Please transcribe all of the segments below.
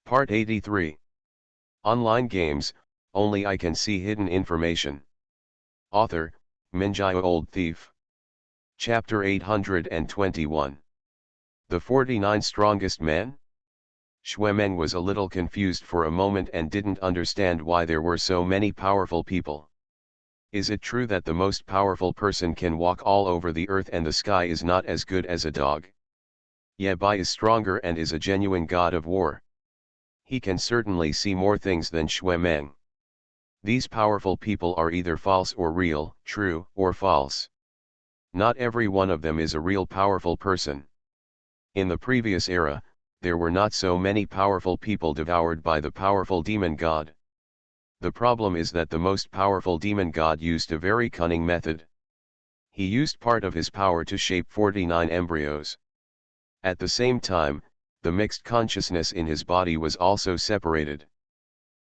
Part 83. Online games, only I can see hidden information. Author, Minjai Old Thief. Chapter 821. The 49 Strongest Men? Xuemeng was a little confused for a moment and didn't understand why there were so many powerful people. Is it true that the most powerful person can walk all over the earth and the sky is not as good as a dog? Ye Bai is stronger and is a genuine god of war. He can certainly see more things than Xuemeng. These powerful people are either false or real, true or false. Not every one of them is a real powerful person. In the previous era, there were not so many powerful people devoured by the powerful demon god. The problem is that the most powerful demon god used a very cunning method. He used part of his power to shape 49 embryos. At the same time, the mixed consciousness in his body was also separated.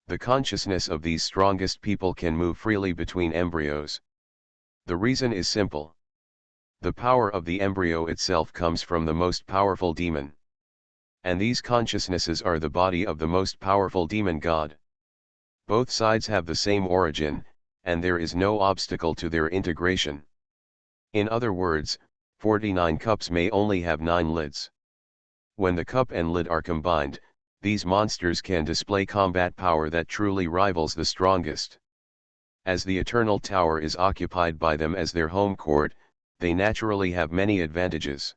The consciousness of these strongest people can move freely between embryos. The reason is simple. The power of the embryo itself comes from the most powerful demon. And these consciousnesses are the body of the most powerful demon god. Both sides have the same origin, and there is no obstacle to their integration. In other words, 49 cups may only have 9 lids. When the cup and lid are combined, these monsters can display combat power that truly rivals the strongest. As the Eternal Tower is occupied by them as their home court, they naturally have many advantages.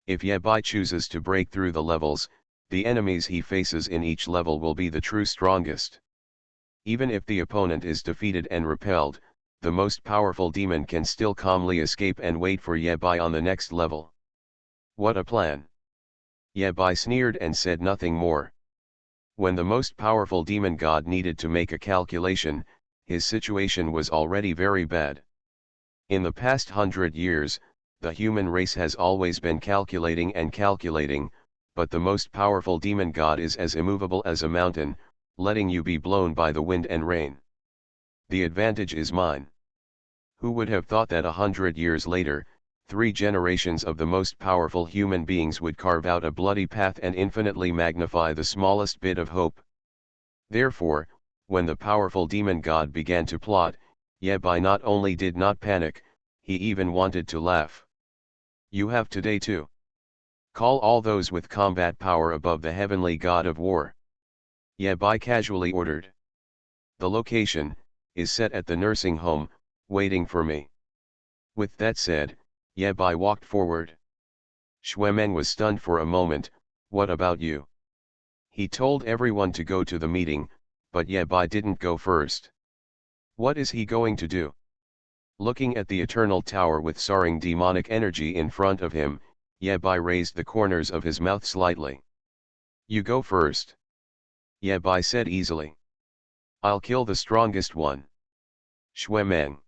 If Ye Bai chooses to break through the levels, the enemies he faces in each level will be the true strongest. Even if the opponent is defeated and repelled, the most powerful demon can still calmly escape and wait for Ye Bai on the next level. What a plan! Ye Bai sneered and said nothing more. When the most powerful demon god needed to make a calculation, his situation was already very bad. In the past 100 years, the human race has always been calculating and calculating, but the most powerful demon god is as immovable as a mountain, letting you be blown by the wind and rain. The advantage is mine. Who would have thought that 100 years later, 3 generations of the most powerful human beings would carve out a bloody path and infinitely magnify the smallest bit of hope? Therefore, when the powerful demon god began to plot, Ye Bai not only did not panic, he even wanted to laugh. You have today too. Call all those with combat power above the heavenly god of war. Ye Bai casually ordered. The location is set at the nursing home, waiting for me. With that said, Ye Bai walked forward. Xuemeng was stunned for a moment. What about you? He told everyone to go to the meeting, but Ye Bai didn't go first. What is he going to do? Looking at the Eternal Tower with soaring demonic energy in front of him, Ye Bai raised the corners of his mouth slightly. You go first. Ye Bai said easily. I'll kill the strongest one. Xuemeng.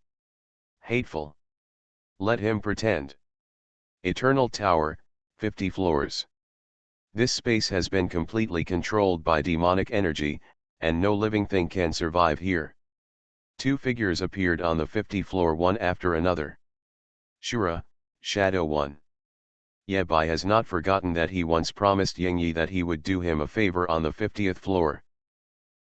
Hateful. Let him pretend. Eternal Tower, 50 floors. This space has been completely controlled by demonic energy, and no living thing can survive here. 2 figures appeared on the 50th floor one after another. Shura, Shadow 1. Ye Bai has not forgotten that he once promised Yingyi that he would do him a favor on the 50th floor.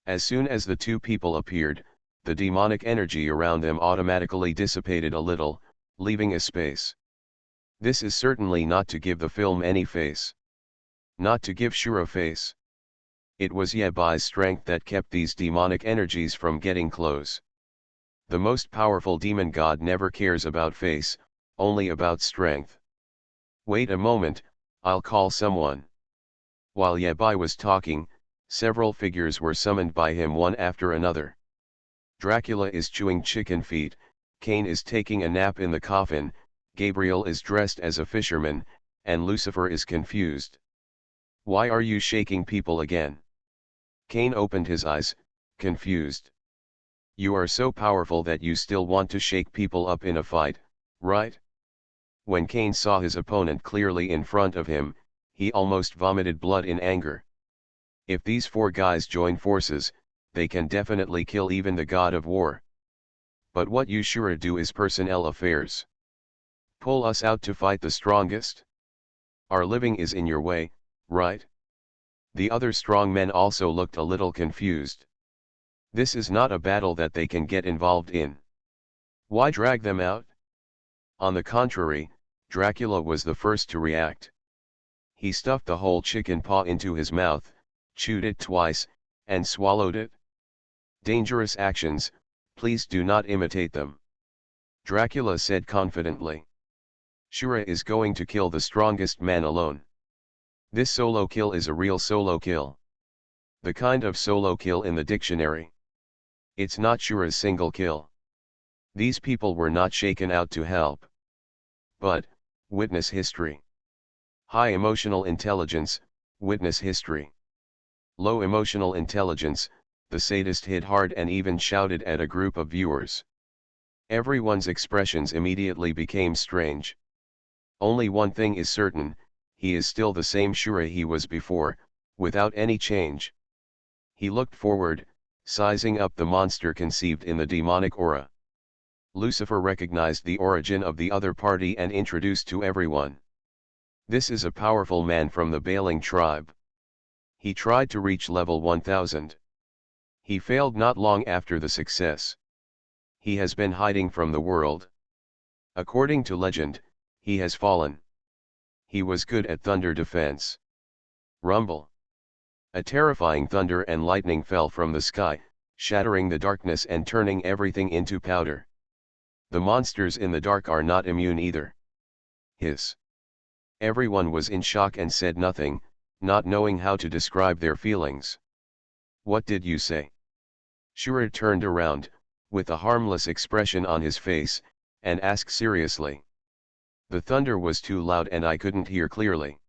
As soon as the 2 people appeared, the demonic energy around them automatically dissipated a little, leaving a space. This is certainly not to give the film any face. Not to give Shura face. It was Ye Bai's strength that kept these demonic energies from getting close. The most powerful demon god never cares about face, only about strength. Wait a moment, I'll call someone. While Ye Bai was talking, several figures were summoned by him one after another. Dracula is chewing chicken feet, Cain is taking a nap in the coffin, Gabriel is dressed as a fisherman, and Lucifer is confused. Why are you shaking people again? Cain opened his eyes, confused. You are so powerful that you still want to shake people up in a fight, right? When Cain saw his opponent clearly in front of him, he almost vomited blood in anger. If these 4 guys join forces, they can definitely kill even the god of war. But what you sure do is personnel affairs. Pull us out to fight the strongest? Our living is in your way, right? The other strong men also looked a little confused. This is not a battle that they can get involved in. Why drag them out? On the contrary, Dracula was the first to react. He stuffed the whole chicken paw into his mouth, chewed it twice, and swallowed it. Dangerous actions, please do not imitate them. Dracula said confidently. Shura is going to kill the strongest man alone. This solo kill is a real solo kill. The kind of solo kill in the dictionary. It's not Shura's single kill. These people were not shaken out to help. But, witness history. High emotional intelligence, witness history. Low emotional intelligence, the sadist hit hard and even shouted at a group of viewers. Everyone's expressions immediately became strange. Only one thing is certain, he is still the same Shura he was before, without any change. He looked forward, sizing up the monster conceived in the demonic aura. Lucifer recognized the origin of the other party and introduced to everyone. This is a powerful man from the Baaling tribe. He tried to reach level 1000. He failed not long after the success. He has been hiding from the world. According to legend, he has fallen. He was good at thunder defense. Rumble. A terrifying thunder and lightning fell from the sky, shattering the darkness and turning everything into powder. The monsters in the dark are not immune either. Hiss. Everyone was in shock and said nothing, not knowing how to describe their feelings. What did you say? Shura turned around, with a harmless expression on his face, and asked seriously. The thunder was too loud and I couldn't hear clearly.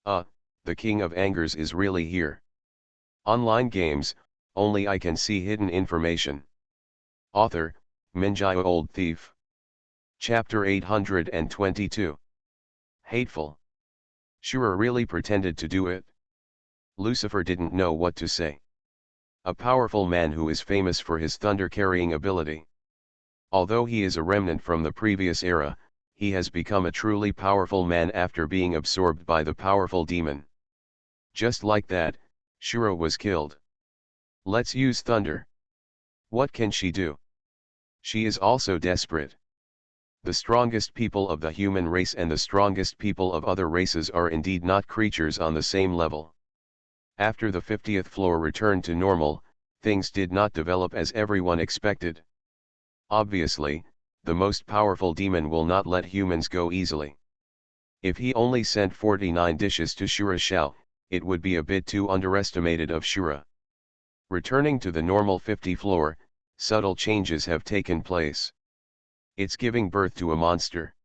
The King of Angers is really here. Online games, only I can see hidden information. Author, Minjaya Old Thief. Chapter 822. Hateful. Shura really pretended to do it? Lucifer didn't know what to say. A powerful man who is famous for his thunder-carrying ability. Although he is a remnant from the previous era, he has become a truly powerful man after being absorbed by the powerful demon. Just like that, Shura was killed. Let's use thunder. What can she do? She is also desperate. The strongest people of the human race and the strongest people of other races are indeed not creatures on the same level. After the 50th floor returned to normal, things did not develop as everyone expected. Obviously, the most powerful demon will not let humans go easily. If he only sent 49 dishes to Shura Shao, it would be a bit too underestimated of Shura. Returning to the normal 50 floor, subtle changes have taken place. It's giving birth to a monster.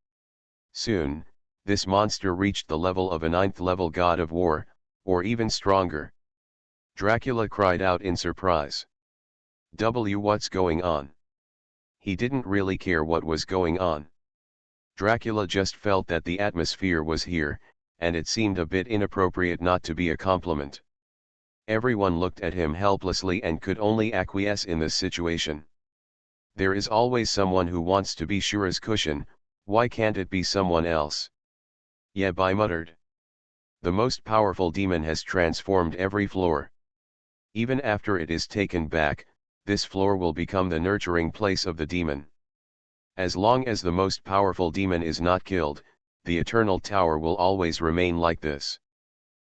Soon, this monster reached the level of a 9th level god of war, or even stronger. Dracula cried out in surprise. What's going on? He didn't really care what was going on. Dracula just felt that the atmosphere was here, and it seemed a bit inappropriate not to be a compliment. Everyone looked at him helplessly and could only acquiesce in this situation. There is always someone who wants to be Shura's cushion, why can't it be someone else? Yabai muttered. The most powerful demon has transformed every floor. Even after it is taken back, this floor will become the nurturing place of the demon. As long as the most powerful demon is not killed, the Eternal Tower will always remain like this.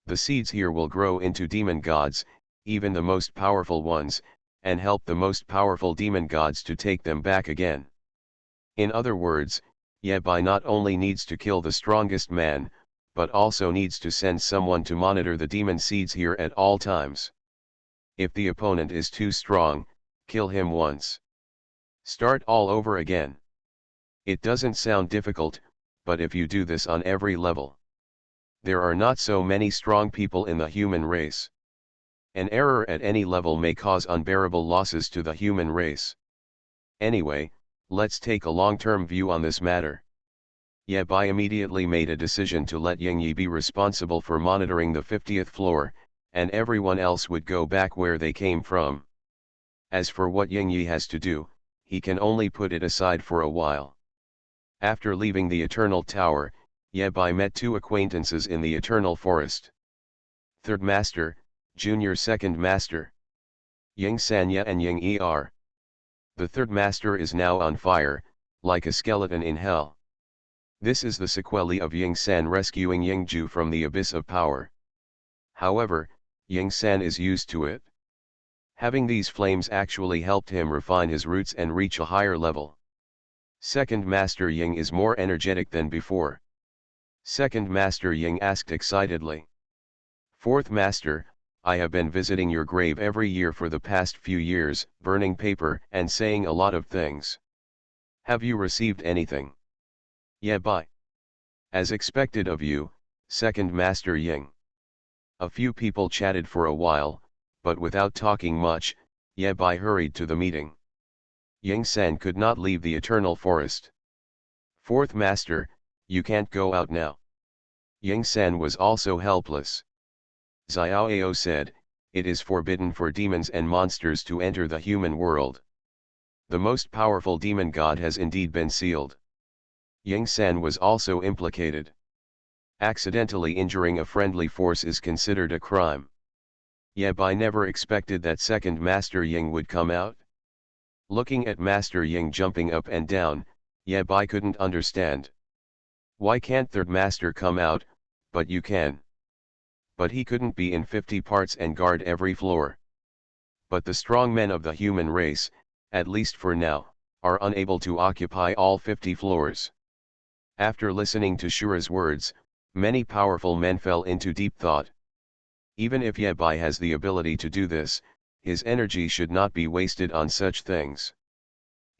The seeds here will grow into demon gods, even the most powerful ones, and help the most powerful demon gods to take them back again. In other words, Yabai not only needs to kill the strongest man, but also needs to send someone to monitor the demon seeds here at all times. If the opponent is too strong, kill him once. Start all over again. It doesn't sound difficult, but if you do this on every level, there are not so many strong people in the human race. An error at any level may cause unbearable losses to the human race. Anyway, let's take a long-term view on this matter. Yabai immediately made a decision to let Yingyi be responsible for monitoring the 50th floor, and everyone else would go back where they came from. As for what Yingyi has to do, he can only put it aside for a while. After leaving the Eternal Tower, Yabai met two acquaintances in the Eternal Forest. Third Master, Junior Second Master. Ying Sanya and Ying Er. The third master is now on fire, like a skeleton in hell. This is the sequelae of Ying San rescuing Ying Ju from the abyss of power. However, Ying San is used to it. Having these flames actually helped him refine his roots and reach a higher level. Second Master Ying is more energetic than before. Second Master Ying asked excitedly. Fourth Master, I have been visiting your grave every year for the past few years, burning paper and saying a lot of things. Have you received anything? Yeah, bye. As expected of you, Second Master Ying. A few people chatted for a while, but without talking much, Ye Bai hurried to the meeting. Ying San could not leave the eternal forest. Fourth Master, you can't go out now. Ying San was also helpless. Xiaoao said, it is forbidden for demons and monsters to enter the human world. The most powerful demon god has indeed been sealed. Ying San was also implicated. Accidentally injuring a friendly force is considered a crime. Ye Bai never expected that Second Master Ying would come out. Looking at Master Ying jumping up and down, Ye Bai couldn't understand. Why can't Third Master come out, but you can? But he couldn't be in 50 parts and guard every floor. But the strong men of the human race, at least for now, are unable to occupy all 50 floors. After listening to Shura's words, many powerful men fell into deep thought. Even if Ye Bai has the ability to do this, his energy should not be wasted on such things.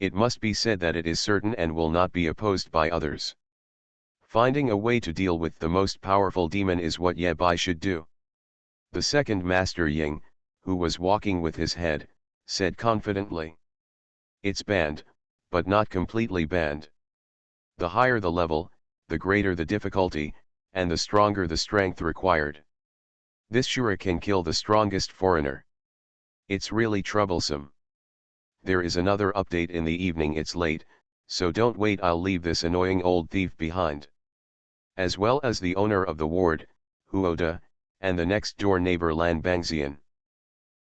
It must be said that it is certain and will not be opposed by others. Finding a way to deal with the most powerful demon is what Ye Bai should do. The Second Master Ying, who was walking with his head, said confidently. It's banned, but not completely banned. The higher the level, the greater the difficulty, and the stronger the strength required. This Shura can kill the strongest foreigner. It's really troublesome. There is another update in the evening. It's late, so don't wait. I'll leave this annoying old thief behind. As well as the owner of the ward, Huoda, and the next door neighbor Lan Bangxian.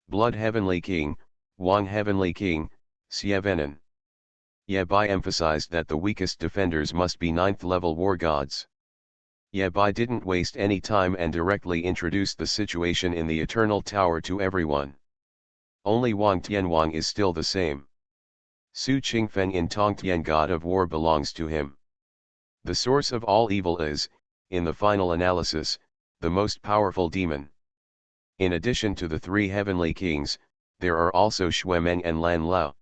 Blood Heavenly King, Wang Heavenly King, Xievenin. Ye Bai emphasized that the weakest defenders must be 9th level war gods. Ye Bai didn't waste any time and directly introduced the situation in the Eternal Tower to everyone. Only Wang Tianwang is still the same. Su Qingfeng in Tongtian God of War belongs to him. The source of all evil is, in the final analysis, the most powerful demon. In addition to the 3 heavenly kings, there are also Xuemeng and Lan Lao.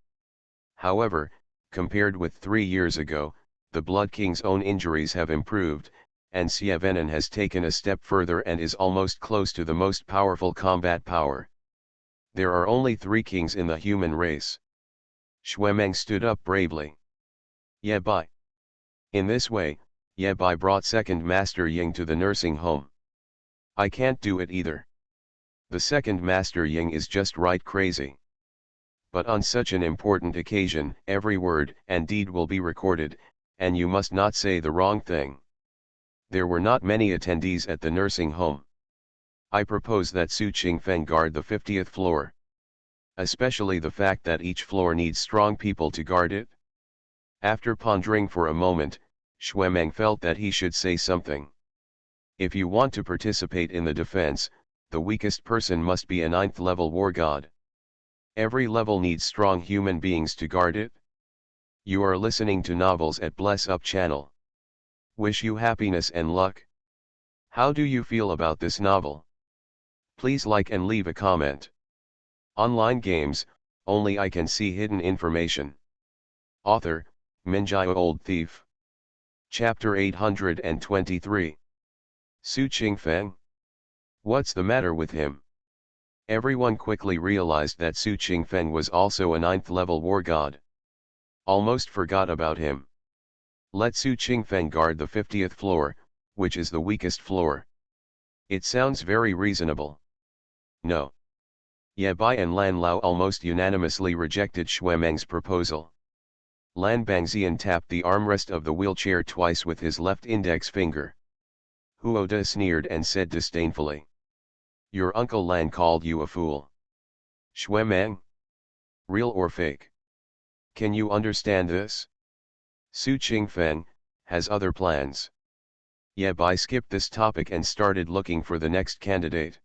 However, compared with 3 years ago, the Blood King's own injuries have improved, and Xievenin has taken a step further and is almost close to the most powerful combat power. There are only 3 kings in the human race. Xuemeng stood up bravely. Ye Bai. In this way, Ye Bai brought Second Master Ying to the nursing home. I can't do it either. The Second Master Ying is just right crazy. But on such an important occasion, every word and deed will be recorded, and you must not say the wrong thing. There were not many attendees at the nursing home. I propose that Su Qingfeng guard the 50th floor. Especially the fact that each floor needs strong people to guard it. After pondering for a moment, Xuemeng felt that he should say something. If you want to participate in the defense, the weakest person must be a 9th level war god. Every level needs strong human beings to guard it. You are listening to novels at Bless Up channel. Wish you happiness and luck. How do you feel about this novel? Please like and leave a comment. Online games, only I can see hidden information. Author, Minjai Old Thief. Chapter 823. Su Qingfeng. What's the matter with him? Everyone quickly realized that Su Qingfeng was also a 9th level war god. Almost forgot about him. Let Su Qingfeng guard the 50th floor, which is the weakest floor. It sounds very reasonable. No. Ye Bai and Lan Lao almost unanimously rejected Xuemeng's proposal. Lan Bangxian tapped the armrest of the wheelchair twice with his left index finger. Huoda sneered and said disdainfully. Your Uncle Lan called you a fool. Shuemeng? Real or fake? Can you understand this? Su Qingfeng has other plans. Ye Bai skipped this topic and started looking for the next candidate.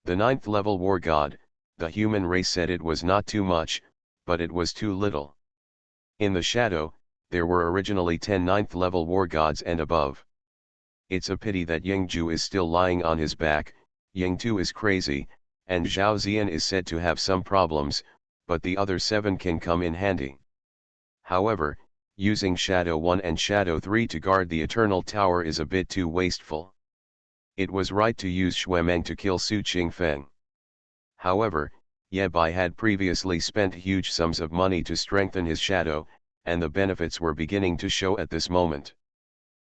The 9th level war god, the human race said it was not too much, but it was too little. In the shadow, there were originally 10 9th level war gods and above. It's a pity that Yingju is still lying on his back, Yingtu is crazy, and Zhao Zian is said to have some problems, but the other 7 can come in handy. However, using Shadow 1 and Shadow 3 to guard the Eternal Tower is a bit too wasteful. It was right to use Shuemeng to kill Su Qingfeng. However, Ye Bai had previously spent huge sums of money to strengthen his shadow, and the benefits were beginning to show at this moment.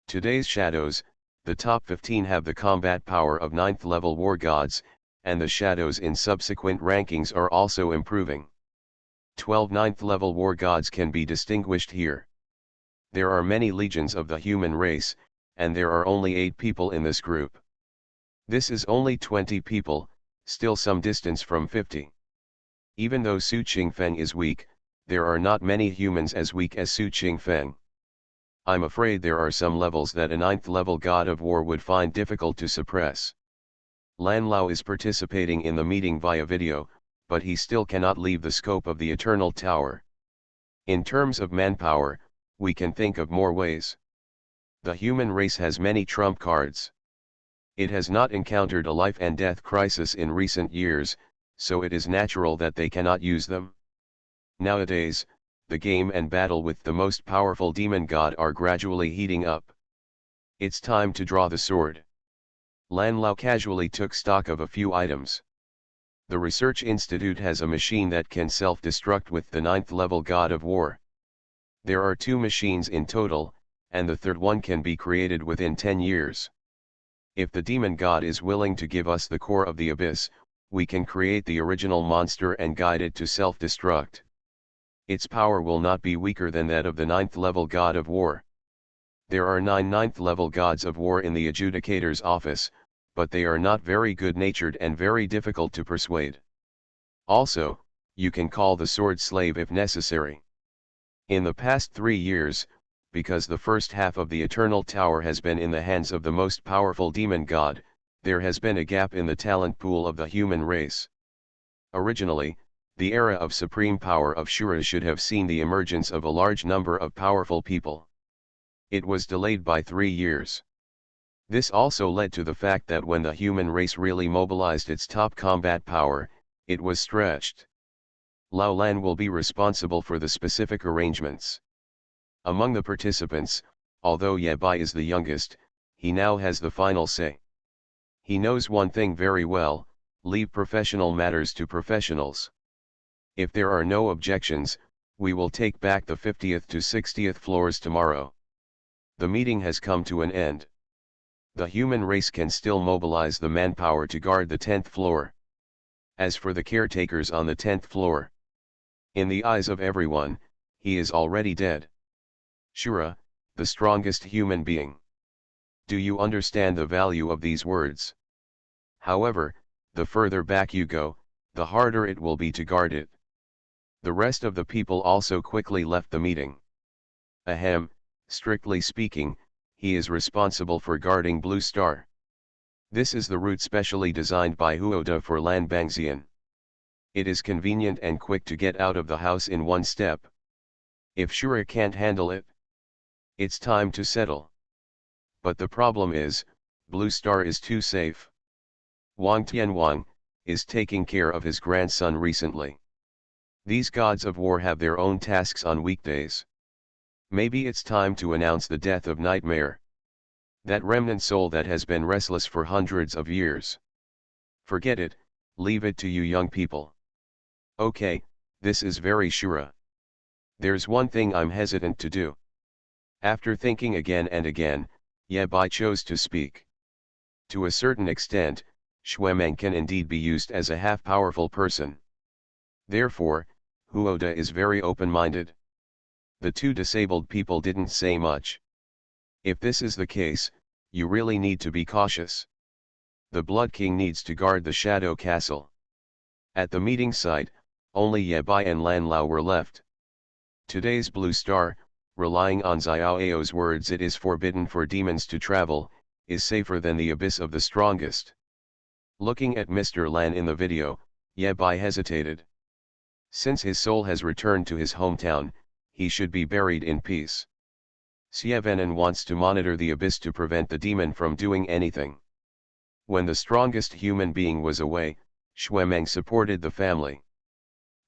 Today's shadows, the top 15 have the combat power of 9th level war gods, and the shadows in subsequent rankings are also improving. 12 9th level war gods can be distinguished here. There are many legions of the human race, and there are only 8 people in this group. This is only 20 people, still some distance from 50. Even though Su Qingfeng is weak, there are not many humans as weak as Su Qingfeng. I'm afraid there are some levels that a 9th level god of war would find difficult to suppress. Lan Lao is participating in the meeting via video, but he still cannot leave the scope of the Eternal Tower. In terms of manpower, we can think of more ways. The human race has many trump cards. It has not encountered a life and death crisis in recent years, so it is natural that they cannot use them. Nowadays, the game and battle with the most powerful demon god are gradually heating up. It's time to draw the sword. Lan Lao casually took stock of a few items. The research institute has a machine that can self-destruct with the 9th level god of war. There are 2 machines in total, and the third one can be created within 10 years. If the demon god is willing to give us the core of the abyss, we can create the original monster and guide it to self-destruct. Its power will not be weaker than that of the 9th level god of war. There are 9 9th level gods of war in the adjudicator's office, but they are not very good-natured and very difficult to persuade. Also, you can call the sword slave if necessary. In the past 3 years, because the first half of the Eternal Tower has been in the hands of the most powerful demon god, there has been a gap in the talent pool of the human race. Originally, the era of supreme power of Shura should have seen the emergence of a large number of powerful people. It was delayed by 3 years. This also led to the fact that when the human race really mobilized its top combat power, it was stretched. Lao Lan will be responsible for the specific arrangements. Among the participants, although Ye Bai is the youngest, he now has the final say. He knows one thing very well: leave professional matters to professionals. If there are no objections, we will take back the 50th to 60th floors tomorrow. The meeting has come to an end. The human race can still mobilize the manpower to guard the 10th floor. As for the caretakers on the 10th floor, in the eyes of everyone, he is already dead. Shura, the strongest human being. Do you understand the value of these words? However, the further back you go, the harder it will be to guard it. The rest of the people also quickly left the meeting. Ahem, strictly speaking, he is responsible for guarding Blue Star. This is the route specially designed by Huoda for Lan Bangxian. It is convenient and quick to get out of the house in one step. If Shura can't handle it, it's time to settle. But the problem is, Blue Star is too safe. Wang Tianwang is taking care of his grandson recently. These gods of war have their own tasks on weekdays. Maybe it's time to announce the death of Nightmare. That remnant soul that has been restless for hundreds of years. Forget it, leave it to you young people. Okay, this is very Shura. There's one thing I'm hesitant to do. After thinking again and again, Ye Bai chose to speak. To a certain extent, Shuemeng can indeed be used as a half-powerful person. Therefore, Huoda is very open-minded. The 2 disabled people didn't say much. If this is the case, you really need to be cautious. the Blood King needs to guard the Shadow Castle. At the meeting site, only Ye Bai and Lan Lao were left. Today's Blue Star, relying on Xiao Ao's words it is forbidden for demons to travel, is safer than the abyss of the strongest. Looking at Mr. Lan in the video, Ye Bai hesitated. Since his soul has returned to his hometown, he should be buried in peace. Xie Venan wants to monitor the abyss to prevent the demon from doing anything. When the strongest human being was away, Xuemeng supported the family.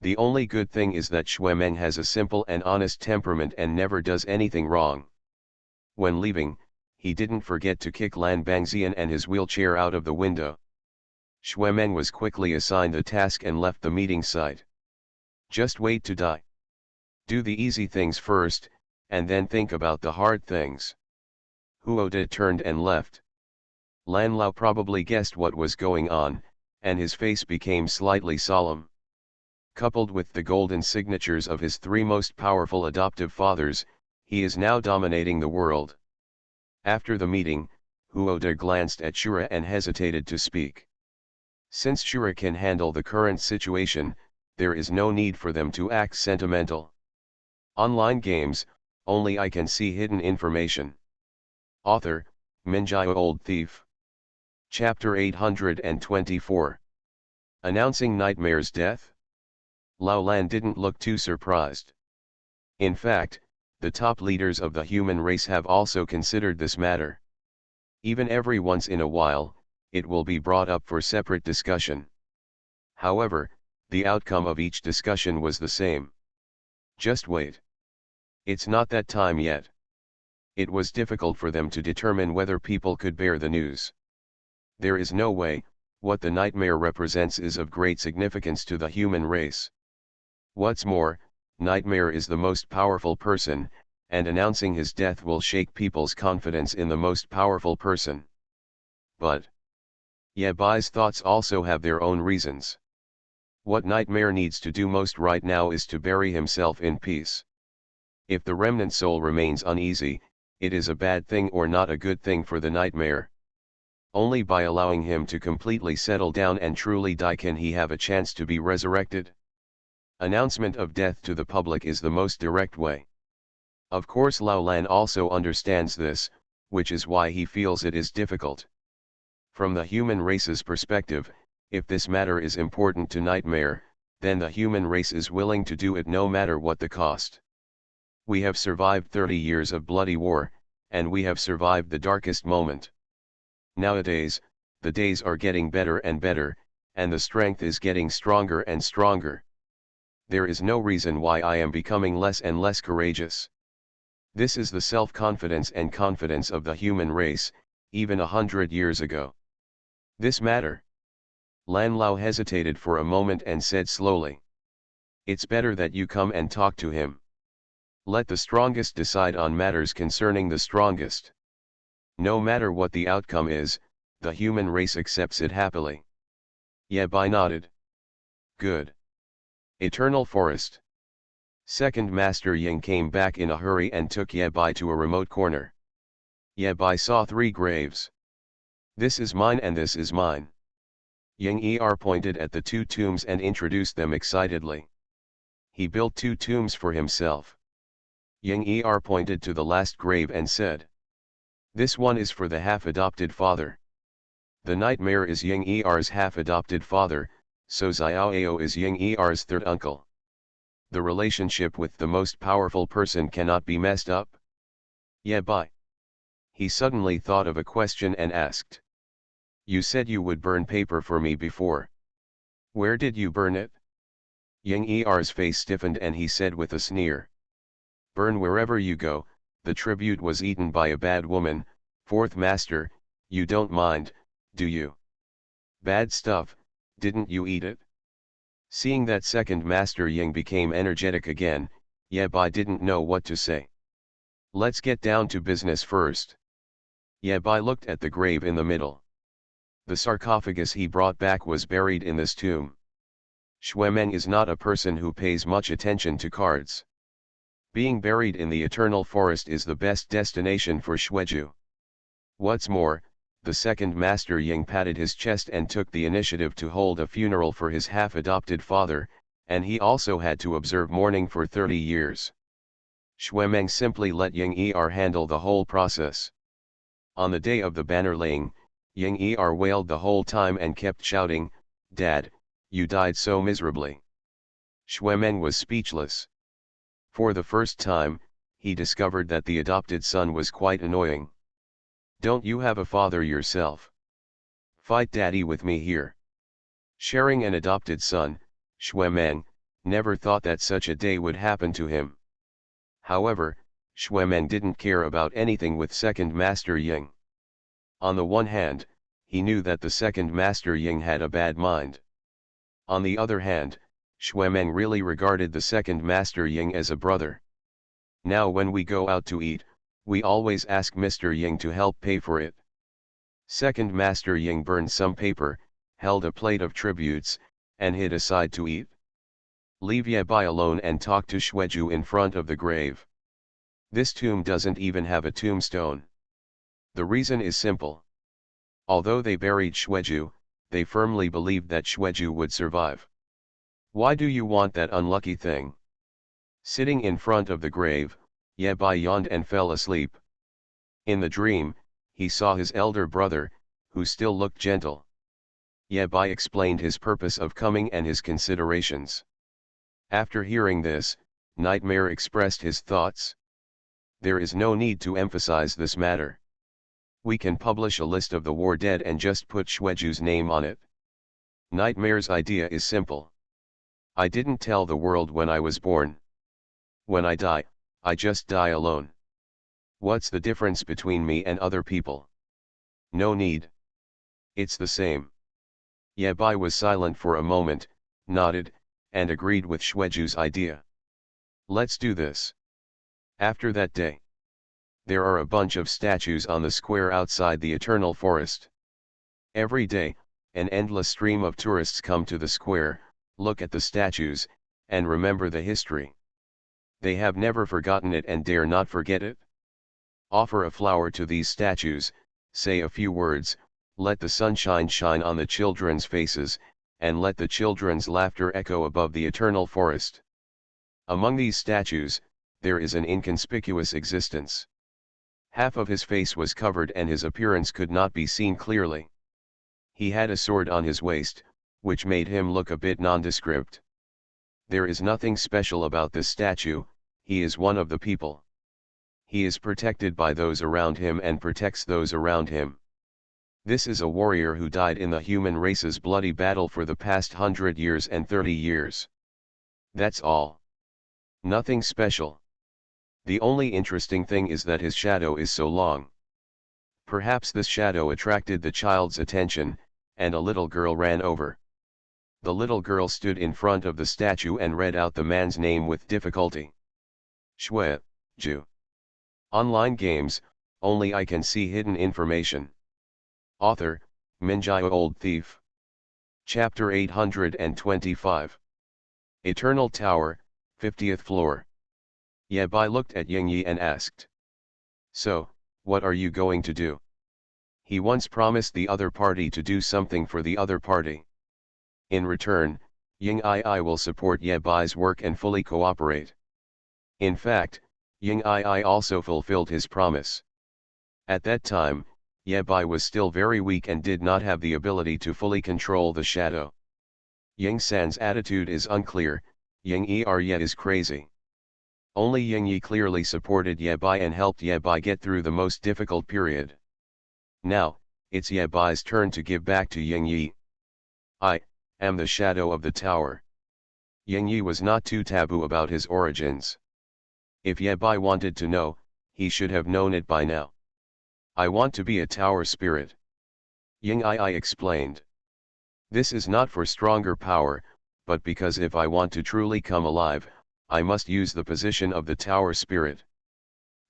The only good thing is that Xuemeng has a simple and honest temperament and never does anything wrong. When leaving, he didn't forget to kick Lan Bangxian and his wheelchair out of the window. Xuemeng was quickly assigned the task and left the meeting site. Just wait to die. Do the easy things first, and then think about the hard things. Huo De turned and left. Lan Lao probably guessed what was going on, and his face became slightly solemn. Coupled with the golden signatures of his three most powerful adoptive fathers, he is now dominating the world. After the meeting, Huo De glanced at Shura and hesitated to speak. Since Shura can handle the current situation, there is no need for them to act sentimental. Online games, only I can see hidden information. Author, Minjio Old Thief. Chapter 824. Announcing Nightmare's death? Lao Lan didn't look too surprised. In fact, the top leaders of the human race have also considered this matter. Even every once in a while, it will be brought up for separate discussion. However, the outcome of each discussion was the same. Just wait. It's not that time yet. It was difficult for them to determine whether people could bear the news. There is no way, what the nightmare represents is of great significance to the human race. What's more, Nightmare is the most powerful person, and announcing his death will shake people's confidence in the most powerful person. But Ye Bai's thoughts also have their own reasons. What Nightmare needs to do most right now is to bury himself in peace. If the remnant soul remains uneasy, it is a bad thing or not a good thing for the Nightmare. Only by allowing him to completely settle down and truly die can he have a chance to be resurrected. Announcement of death to the public is the most direct way. Of course Lao Lan also understands this, which is why he feels it is difficult. From the human race's perspective, if this matter is important to Nightmare, then the human race is willing to do it no matter what the cost. We have survived 30 years of bloody war, and we have survived the darkest moment. Nowadays, the days are getting better and better, and the strength is getting stronger and stronger. There is no reason why I am becoming less and less courageous. This is the self-confidence and confidence of the human race, even 100 years ago. This matter. Lan Lao hesitated for a moment and said slowly. It's better that you come and talk to him. Let the strongest decide on matters concerning the strongest. No matter what the outcome is, the human race accepts it happily. Ye Bai nodded. Good. Eternal Forest. Second Master Ying came back in a hurry and took Ye Bai to a remote corner. Ye Bai saw 3 graves. This is mine and this is mine. Ying pointed at the 2 tombs and introduced them excitedly. He built 2 tombs for himself. Ying pointed to the last grave and said, this one is for the half-adopted father. The Nightmare is Ying-er's half-adopted father, so Xiao Ao is Ying-er's third uncle. The relationship with the most powerful person cannot be messed up. Ye Bai. He suddenly thought of a question and asked. You said you would burn paper for me before. Where did you burn it? Ying-er's face stiffened and he said with a sneer. Burn wherever you go, the tribute was eaten by a bad woman, 4th Master, you don't mind, do you? Bad stuff, didn't you eat it? Seeing that 2nd Master Ying became energetic again, Ye Bai didn't know what to say. Let's get down to business first. Ye Bai looked at the grave in the middle. The sarcophagus he brought back was buried in this tomb. Xuemeng is not a person who pays much attention to cards. Being buried in the eternal forest is the best destination for Xueju. What's more, the second Master Ying patted his chest and took the initiative to hold a funeral for his half-adopted father, and he also had to observe mourning for 30 years. Xuemeng simply let Ying Er handle the whole process. On the day of the banner laying, Ying Er wailed the whole time and kept shouting, "Dad, you died so miserably." Xuemeng was speechless. For the first time, he discovered that the adopted son was quite annoying. "Don't you have a father yourself? Fight daddy with me here." Sharing an adopted son, Xuemeng never thought that such a day would happen to him. However, Xuemeng didn't care about anything with second Master Ying. On the one hand, he knew that the second Master Ying had a bad mind. On the other hand, Xuemeng really regarded the second Master Ying as a brother. Now when we go out to eat, we always ask Mr. Ying to help pay for it. Second Master Ying burned some paper, held a plate of tributes, and hid aside to eat. Leave Ye Bai alone and talk to Xueju in front of the grave. This tomb doesn't even have a tombstone. The reason is simple. Although they buried Xueju, they firmly believed that Xueju would survive. Why do you want that unlucky thing? Sitting in front of the grave, Ye Bai yawned and fell asleep. In the dream, he saw his elder brother, who still looked gentle. Ye Bai explained his purpose of coming and his considerations. After hearing this, Nightmare expressed his thoughts. There is no need to emphasize this matter. We can publish a list of the war dead and just put Xueju's name on it. Nightmare's idea is simple. I didn't tell the world when I was born. When I die, I just die alone. What's the difference between me and other people? No need. It's the same. Ye Bai was silent for a moment, nodded, and agreed with Xueju's idea. Let's do this. After that day, there are a bunch of statues on the square outside the Eternal Forest. Every day, an endless stream of tourists come to the square, look at the statues, and remember the history. They have never forgotten it and dare not forget it. Offer a flower to these statues, say a few words, let the sunshine shine on the children's faces, and let the children's laughter echo above the eternal forest. Among these statues, there is an inconspicuous existence. Half of his face was covered and his appearance could not be seen clearly. He had a sword on his waist, which made him look a bit nondescript. There is nothing special about this statue, he is one of the people. He is protected by those around him and protects those around him. This is a warrior who died in the human race's bloody battle for the past 100 years and 30 years. That's all. Nothing special. The only interesting thing is that his shadow is so long. Perhaps this shadow attracted the child's attention, and a little girl ran over. The little girl stood in front of the statue and read out the man's name with difficulty. Xueju. Online games, only I can see hidden information. Author, Minjai Old Thief. Chapter 825. Eternal Tower, 50th floor. Ye Bai looked at Ying Yi and asked. So, what are you going to do? He once promised the other party to do something for the other party. In return, Ying Yi will support Ye Bai's work and fully cooperate. In fact, Ying Yi also fulfilled his promise. At that time, Ye Bai was still very weak and did not have the ability to fully control the shadow. Ying San's attitude is unclear, Ying Ye is crazy. Only Ying Yi clearly supported Ye Bai and helped Ye Bai get through the most difficult period. Now, it's Ye Bai's turn to give back to Ying Yi. I am the shadow of the tower. Ying Yi was not too taboo about his origins. If Ye Bai wanted to know, he should have known it by now. I want to be a tower spirit. Ying Yi explained. This is not for stronger power, but because if I want to truly come alive, I must use the position of the tower spirit.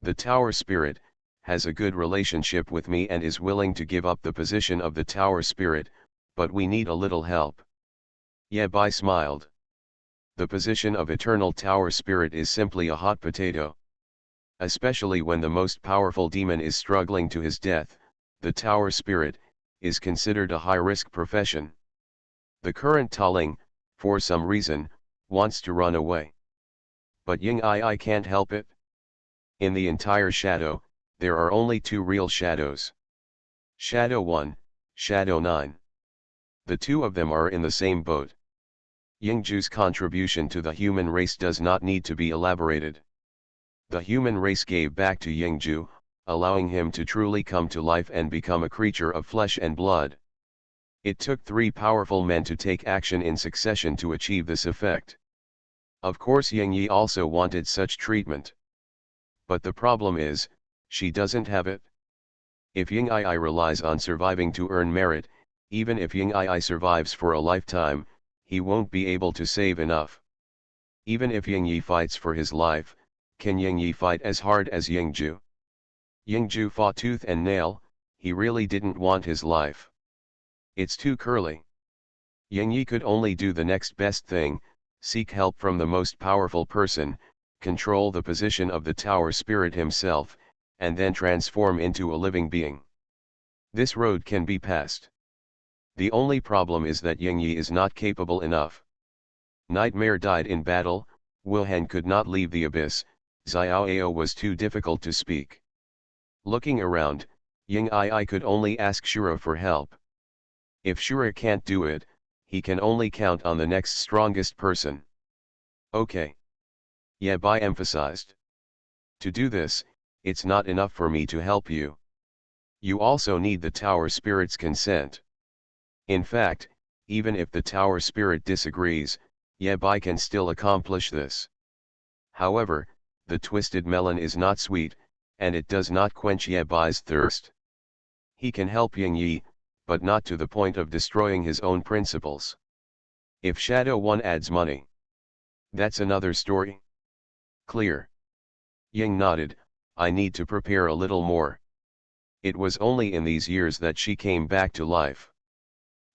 The tower spirit has a good relationship with me and is willing to give up the position of the tower spirit, but we need a little help. Ye Bai smiled. The position of eternal tower spirit is simply a hot potato. Especially when the most powerful demon is struggling to his death, the tower spirit, is considered a high-risk profession. The current Taling, for some reason, wants to run away. But Ying I can't help it. In the entire shadow, there are only two real shadows. Shadow 1, Shadow 9. The two of them are in the same boat. Yingju's contribution to the human race does not need to be elaborated. The human race gave back to Yingju, allowing him to truly come to life and become a creature of flesh and blood. It took three powerful men to take action in succession to achieve this effect. Of course Yingyi also wanted such treatment. But the problem is, she doesn't have it. If Yingyi relies on surviving to earn merit, even if Yingyi survives for a lifetime, he won't be able to save enough. Even if Yingyi fights for his life, can Yingyi fight as hard as Yingju? Yingju fought tooth and nail, he really didn't want his life. It's too curly. Yingyi could only do the next best thing, seek help from the most powerful person, control the position of the tower spirit himself, and then transform into a living being. This road can be passed. The only problem is that Yingyi is not capable enough. Nightmare died in battle, Wuhan could not leave the abyss, Xiaoao was too difficult to speak. Looking around, Yingyi could only ask Shura for help. If Shura can't do it, he can only count on the next strongest person. Okay. Yabai emphasized. To do this, it's not enough for me to help you. You also need the tower spirit's consent. In fact, even if the tower spirit disagrees, Yabai can still accomplish this. However, the twisted melon is not sweet, and it does not quench Yabai's thirst. He can help Yingyi, but not to the point of destroying his own principles. If Shadow 1 adds money, that's another story. Clear. Ying nodded, I need to prepare a little more. It was only in these years that she came back to life.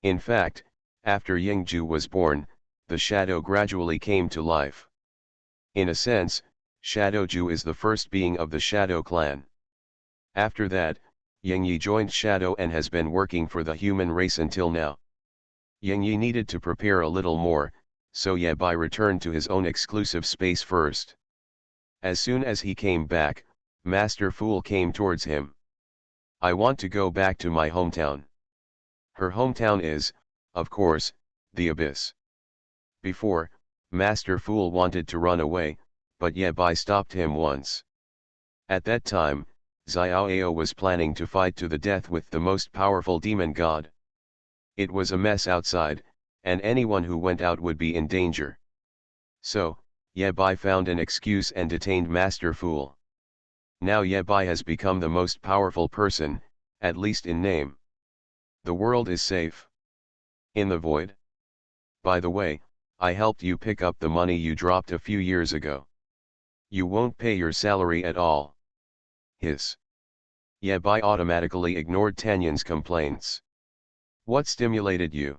In fact, after Yingju was born, the shadow gradually came to life. In a sense, Shadowju is the first being of the Shadow clan. After that, Yingyi joined Shadow and has been working for the human race until now. Yingyi needed to prepare a little more, so Yabai returned to his own exclusive space first. As soon as he came back, Master Fool came towards him. I want to go back to my hometown. Her hometown is, of course, the Abyss. Before, Master Fool wanted to run away, but Yabai stopped him once. At that time, Xiaoao was planning to fight to the death with the most powerful demon god. It was a mess outside, and anyone who went out would be in danger. So, Yabai found an excuse and detained Master Fool. Now Yabai has become the most powerful person, at least in name. The world is safe. In the void. By the way, I helped you pick up the money you dropped a few years ago. You won't pay your salary at all. Hiss. Yabai automatically ignored Tanyan's complaints. What stimulated you?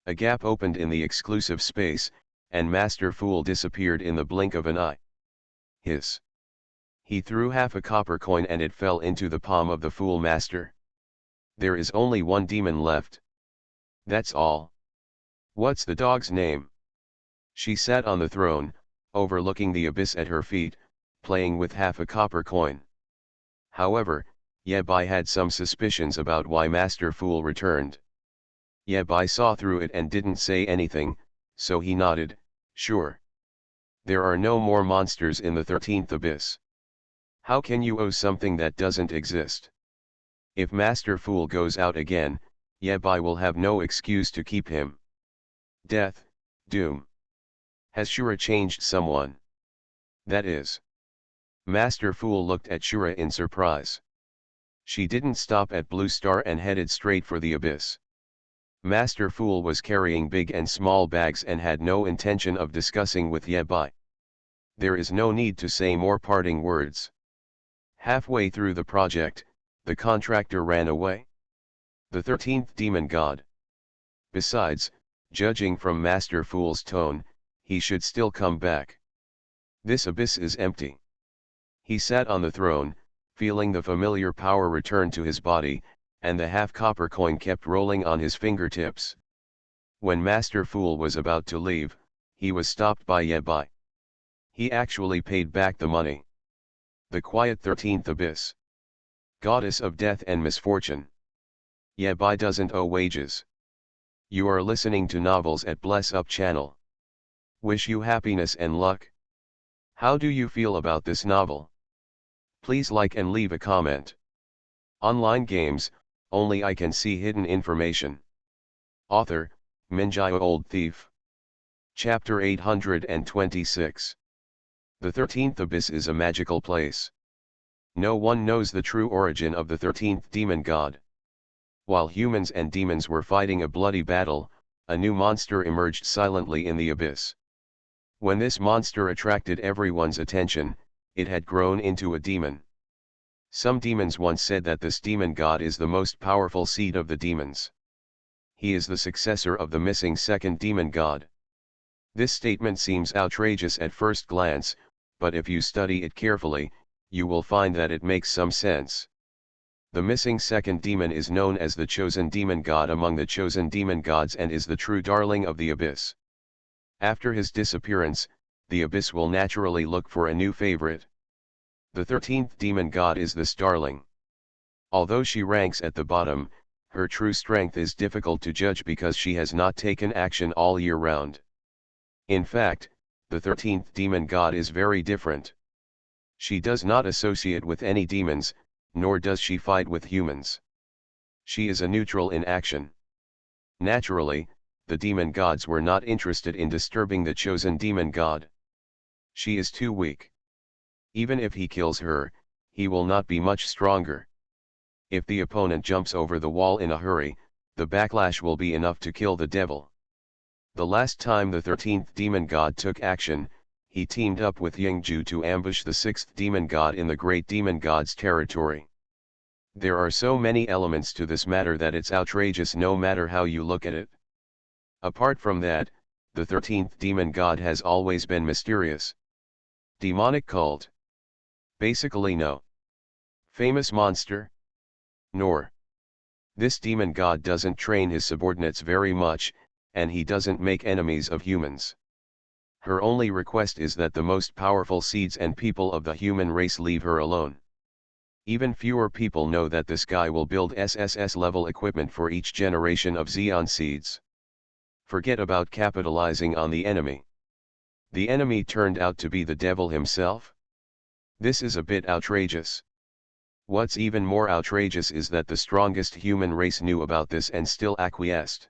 A gap opened in the exclusive space, and Master Fool disappeared in the blink of an eye. Hiss. He threw half a copper coin and it fell into the palm of the Fool Master. There is only one demon left. That's all. What's the dog's name? She sat on the throne, overlooking the abyss at her feet, playing with half a copper coin. However, Yabai had some suspicions about why Master Fool returned. Yabai saw through it and didn't say anything, so he nodded, sure. There are no more monsters in the 13th abyss. How can you owe something that doesn't exist? If Master Fool goes out again, Yabai will have no excuse to keep him. Death, doom. Has Shura changed someone? That is. Master Fool looked at Shura in surprise. She didn't stop at Blue Star and headed straight for the abyss. Master Fool was carrying big and small bags and had no intention of discussing with Yabai. There is no need to say more parting words. Halfway through the project, the contractor ran away. The 13th demon god. Besides, judging from Master Fool's tone, he should still come back. This abyss is empty. He sat on the throne, feeling the familiar power return to his body, and the half-copper coin kept rolling on his fingertips. When Master Fool was about to leave, he was stopped by Yebai. He actually paid back the money. The quiet 13th abyss. Goddess of death and misfortune. Yebai doesn't owe wages. You are listening to novels at Bless Up channel. Wish you happiness and luck. How do you feel about this novel? Please like and leave a comment. Online games, only I can see hidden information. Author, Minjaya Old Thief. Chapter 826. The 13th Abyss is a magical place. No one knows the true origin of the 13th demon god. While humans and demons were fighting a bloody battle, a new monster emerged silently in the abyss. When this monster attracted everyone's attention, it had grown into a demon. Some demons once said that this demon god is the most powerful seed of the demons. He is the successor of the missing second demon god. This statement seems outrageous at first glance, but if you study it carefully, you will find that it makes some sense. The missing second demon is known as the chosen demon god among the chosen demon gods and is the true darling of the abyss. After his disappearance, the abyss will naturally look for a new favorite. The 13th demon god is this darling. Although she ranks at the bottom, her true strength is difficult to judge because she has not taken action all year round. In fact, the 13th demon god is very different. She does not associate with any demons, nor does she fight with humans. She is a neutral in action. Naturally, the demon gods were not interested in disturbing the chosen demon god. She is too weak. Even if he kills her, he will not be much stronger. If the opponent jumps over the wall in a hurry, the backlash will be enough to kill the devil. The last time the 13th demon god took action, he teamed up with Yingju to ambush the 6th demon god in the great demon god's territory. There are so many elements to this matter that it's outrageous no matter how you look at it. Apart from that, the 13th demon god has always been mysterious. Demonic cult? Basically no. Famous monster? Nor. This demon god doesn't train his subordinates very much, and he doesn't make enemies of humans. Her only request is that the most powerful seeds and people of the human race leave her alone. Even fewer people know that this guy will build SSS level equipment for each generation of Xeon seeds. Forget about capitalizing on the enemy. The enemy turned out to be the devil himself? This is a bit outrageous. What's even more outrageous is that the strongest human race knew about this and still acquiesced.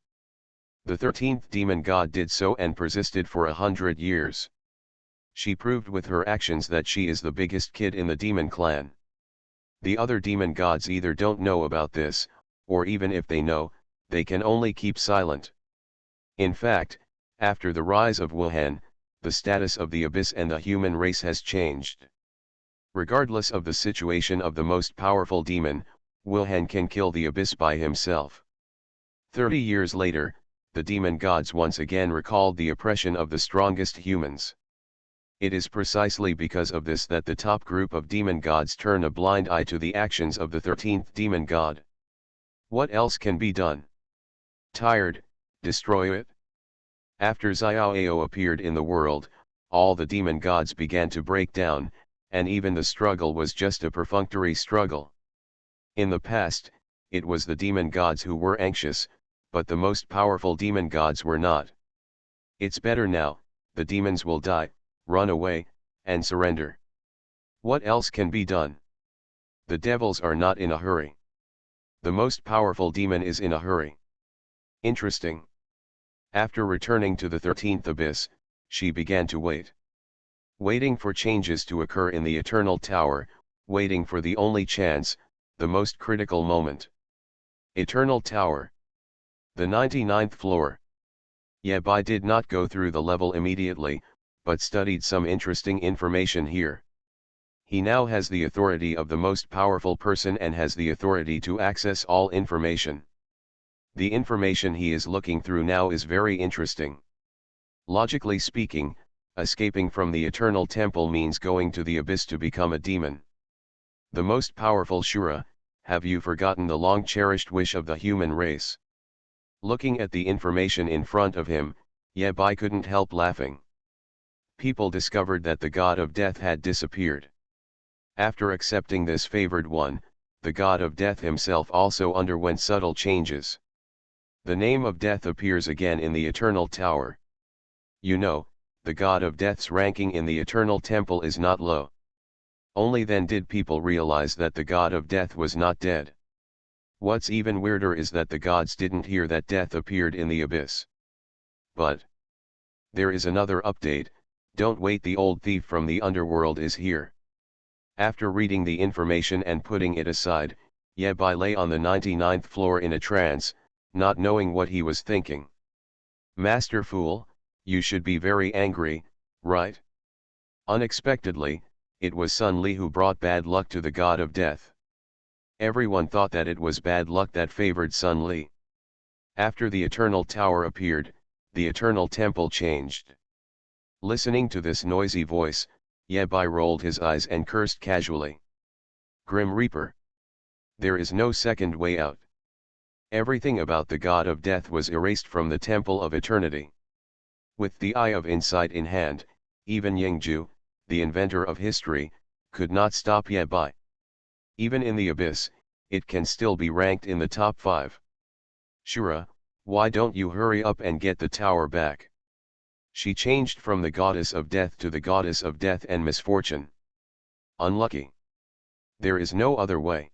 The 13th demon god did so and persisted for 100 years. She proved with her actions that she is the biggest kid in the demon clan. The other demon gods either don't know about this, or even if they know, they can only keep silent. In fact, after the rise of Wuhan, the status of the abyss and the human race has changed. Regardless of the situation of the most powerful demon, Wuhan can kill the abyss by himself. 30 years later, the demon gods once again recalled the oppression of the strongest humans. It is precisely because of this that the top group of demon gods turn a blind eye to the actions of the 13th demon god. What else can be done? Tired, destroy it? After Xiaoao appeared in the world, all the demon gods began to break down, and even the struggle was just a perfunctory struggle. In the past, it was the demon gods who were anxious, but the most powerful demon gods were not. It's better now, the demons will die, run away, and surrender. What else can be done? The devils are not in a hurry. The most powerful demon is in a hurry. Interesting. After returning to the 13th abyss, she began to wait. Waiting for changes to occur in the Eternal Tower, waiting for the only chance, the most critical moment. Eternal Tower. The 99th floor. Yebai did not go through the level immediately, but studied some interesting information here. He now has the authority of the most powerful person and has the authority to access all information. The information he is looking through now is very interesting. Logically speaking, escaping from the Eternal Temple means going to the abyss to become a demon. The most powerful Shura, have you forgotten the long-cherished wish of the human race? Looking at the information in front of him, Yabai couldn't help laughing. People discovered that the god of death had disappeared. After accepting this favored one, the god of death himself also underwent subtle changes. The name of death appears again in the eternal tower. You know, the god of death's ranking in the eternal temple is not low. Only then did people realize that the god of death was not dead. What's even weirder is that the gods didn't hear that death appeared in the abyss. But there is another update. Don't wait, the old thief from the underworld is here. After reading the information and putting it aside, Yabai lay on the 99th floor in a trance, not knowing what he was thinking. Master Fool, you should be very angry, right? Unexpectedly, it was Sun Li who brought bad luck to the god of death. Everyone thought that it was bad luck that favored Sun Li. After the eternal tower appeared, the eternal temple changed. Listening to this noisy voice, Yabai rolled his eyes and cursed casually. Grim Reaper. There is no second way out. Everything about the god of death was erased from the temple of eternity. With the eye of insight in hand, even Yingju, the inventor of history, could not stop Yabai. Even in the abyss, it can still be ranked in the top 5. Shura, why don't you hurry up and get the tower back? She changed from the goddess of death to the goddess of death and misfortune. Unlucky. There is no other way.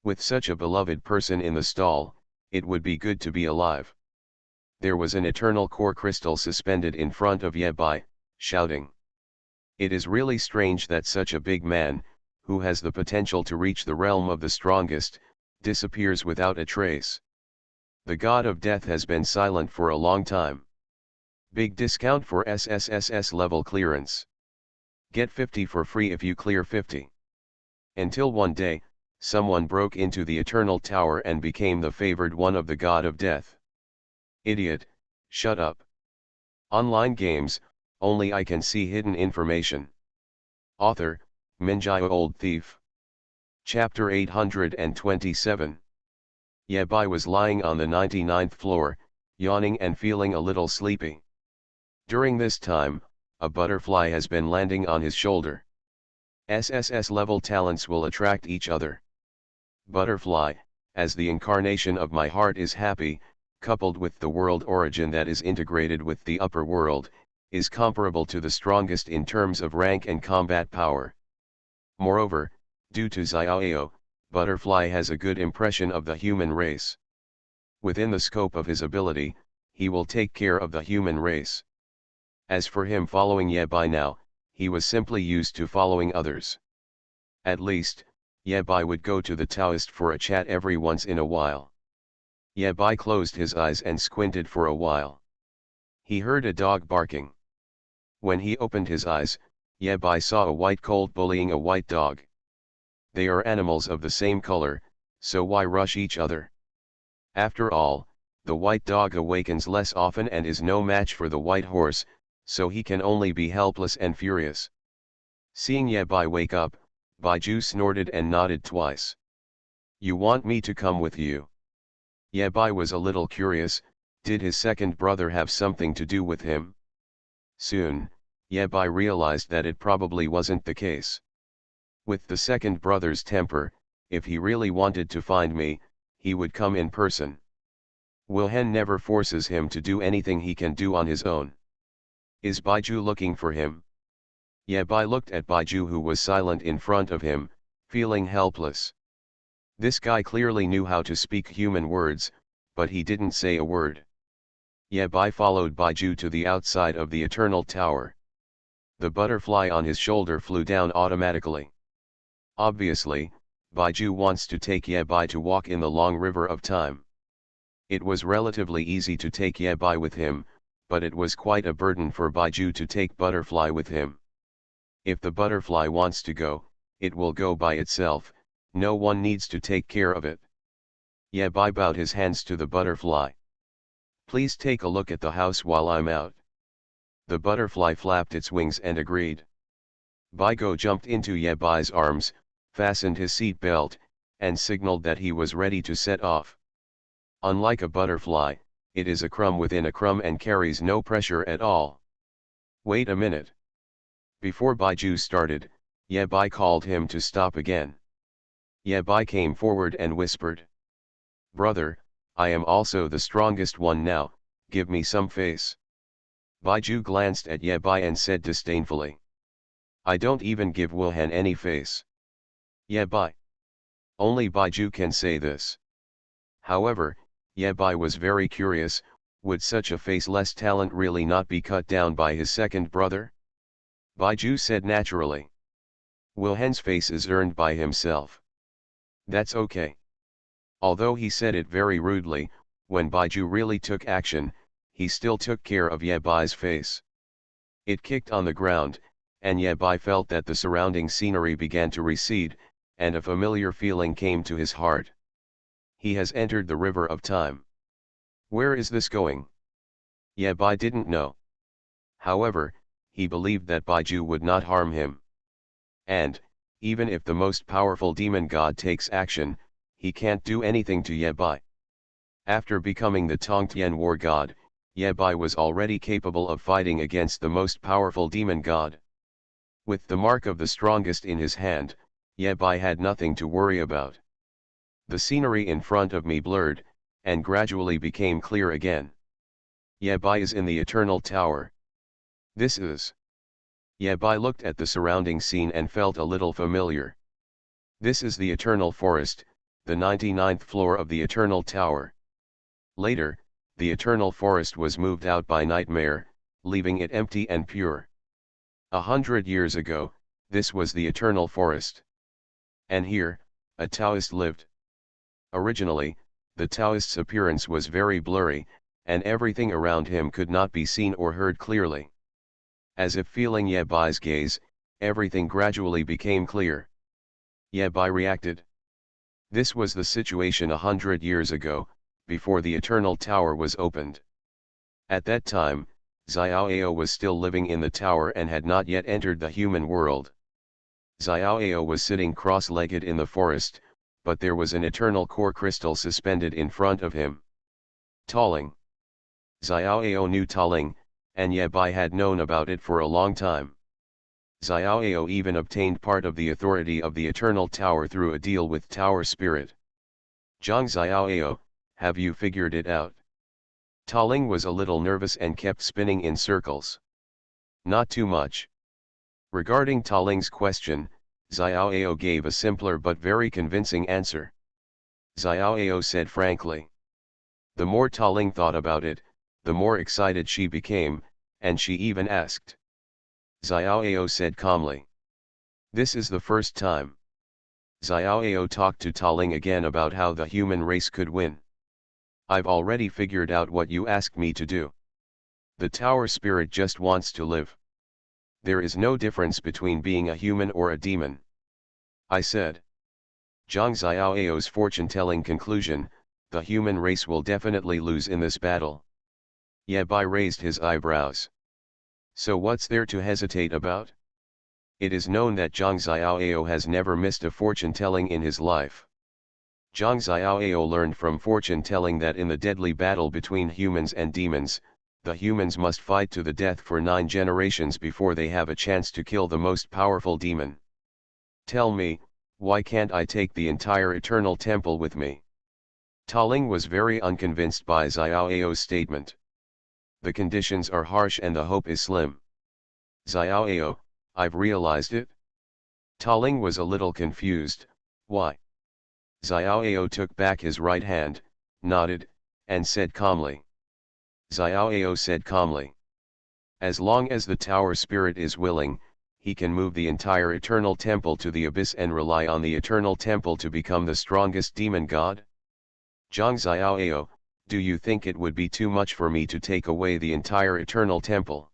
With such a beloved person in the stall, it would be good to be alive. There was an eternal core crystal suspended in front of Yabai, shouting. It is really strange that such a big man, who has the potential to reach the realm of the strongest, disappears without a trace. The god of death has been silent for a long time. Big discount for SSSS level clearance. Get 50 for free if you clear 50. Until one day, someone broke into the eternal tower and became the favored one of the god of death. Idiot, shut up. Online games, only I can see hidden information. Author, Minjio Old Thief. Chapter 827. Yabai was lying on the 99th floor, yawning and feeling a little sleepy. During this time, a butterfly has been landing on his shoulder. SSS level talents will attract each other. Butterfly, as the incarnation of my heart is happy, coupled with the world origin that is integrated with the upper world, is comparable to the strongest in terms of rank and combat power. Moreover, due to Xiaoyao, Butterfly has a good impression of the human race. Within the scope of his ability, he will take care of the human race. As for him following Yabai now, he was simply used to following others. At least, Yabai would go to the Taoist for a chat every once in a while. Yabai closed his eyes and squinted for a while. He heard a dog barking. When he opened his eyes, Yabai saw a white colt bullying a white dog. They are animals of the same color, so why rush each other? After all, the white dog awakens less often and is no match for the white horse, so he can only be helpless and furious. Seeing Yabai wake up, Baiju snorted and nodded twice. You want me to come with you? Yabai was a little curious, did his second brother have something to do with him? Soon, Yabai realized that it probably wasn't the case. With the second brother's temper, if he really wanted to find me, he would come in person. Wilhen never forces him to do anything he can do on his own. Is Baiju looking for him? Yabai looked at Baiju, who was silent in front of him, feeling helpless. This guy clearly knew how to speak human words, but he didn't say a word. Yabai followed Baiju to the outside of the eternal tower. The butterfly on his shoulder flew down automatically. Obviously, Baiju wants to take Yabai to walk in the long river of time. It was relatively easy to take Yabai with him, but it was quite a burden for Baiju to take Butterfly with him. If the butterfly wants to go, it will go by itself, no one needs to take care of it. Yabai bowed his hands to the butterfly. Please take a look at the house while I'm out. The butterfly flapped its wings and agreed. Baigo jumped into Yabai's arms, fastened his seat belt, and signaled that he was ready to set off. Unlike a butterfly, it is a crumb within a crumb and carries no pressure at all. Wait a minute. Before Baiju started, Ye Bai called him to stop again. Ye Bai came forward and whispered, "Brother, I am also the strongest one now, give me some face." Baiju glanced at Ye Bai and said disdainfully, "I don't even give Wuhan any face." Ye Bai. Only Baiju can say this. However, Ye Bai was very curious, would such a faceless talent really not be cut down by his second brother? Baiju said naturally, "Wuhan's face is earned by himself. That's okay." Although he said it very rudely, when Baiju really took action, he still took care of Ye Bai's face. It kicked on the ground, and Ye Bai felt that the surrounding scenery began to recede, and a familiar feeling came to his heart. He has entered the river of time. Where is this going? Ye Bai didn't know. However, he believed that Baiju would not harm him. And, even if the most powerful demon god takes action, he can't do anything to Ye Bai. After becoming the Tongtian war god, Ye Bai was already capable of fighting against the most powerful demon god. With the mark of the strongest in his hand, Ye Bai had nothing to worry about. The scenery in front of me blurred, and gradually became clear again. Ye Bai is in the Eternal Tower. This is. Ye Bai looked at the surrounding scene and felt a little familiar. This is the Eternal Forest, the 99th floor of the Eternal Tower. Later, the Eternal Forest was moved out by Nightmare, leaving it empty and pure. 100 years ago, this was the Eternal Forest. And here, a Taoist lived. Originally, the Taoist's appearance was very blurry, and everything around him could not be seen or heard clearly. As if feeling Ye Bai's gaze, everything gradually became clear. Ye Bai reacted. This was the situation 100 years ago, before the Eternal Tower was opened. At that time, Xiaoao was still living in the tower and had not yet entered the human world. Xiaoao was sitting cross-legged in the forest, but there was an eternal core crystal suspended in front of him. Taling. Xiaoao knew Taling, and Ye Bai had known about it for a long time. Xiaoao even obtained part of the authority of the Eternal Tower through a deal with Tower Spirit. Zhang Xiaoao, have you figured it out? Taling was a little nervous and kept spinning in circles. Not too much. Regarding Taling's question, Xiaoao gave a simpler but very convincing answer. Xiaoao said frankly. The more Taling thought about it, the more excited she became, and she even asked. Xiaoao said calmly. This is the first time. Xiaoao talked to Taling again about how the human race could win. I've already figured out what you asked me to do. The Tower Spirit just wants to live. There is no difference between being a human or a demon. I said. Zhang Xiaoao's fortune-telling conclusion, the human race will definitely lose in this battle. Ye Bai raised his eyebrows. So what's there to hesitate about? It is known that Zhang Xiaoao has never missed a fortune-telling in his life. Zhang Xiaoao learned from fortune-telling that in the deadly battle between humans and demons, the humans must fight to the death for 9 generations before they have a chance to kill the most powerful demon. Tell me, why can't I take the entire Eternal Temple with me? Taling was very unconvinced by Xiaoao's statement. The conditions are harsh and the hope is slim. Xiaoao, I've realized it. Taling was a little confused. Why? Xiaoao took back his right hand, nodded, and said calmly. Xiaoao said calmly. As long as the Tower Spirit is willing, he can move the entire Eternal Temple to the abyss and rely on the Eternal Temple to become the strongest demon god. Zhang Xiaoao, do you think it would be too much for me to take away the entire Eternal Temple?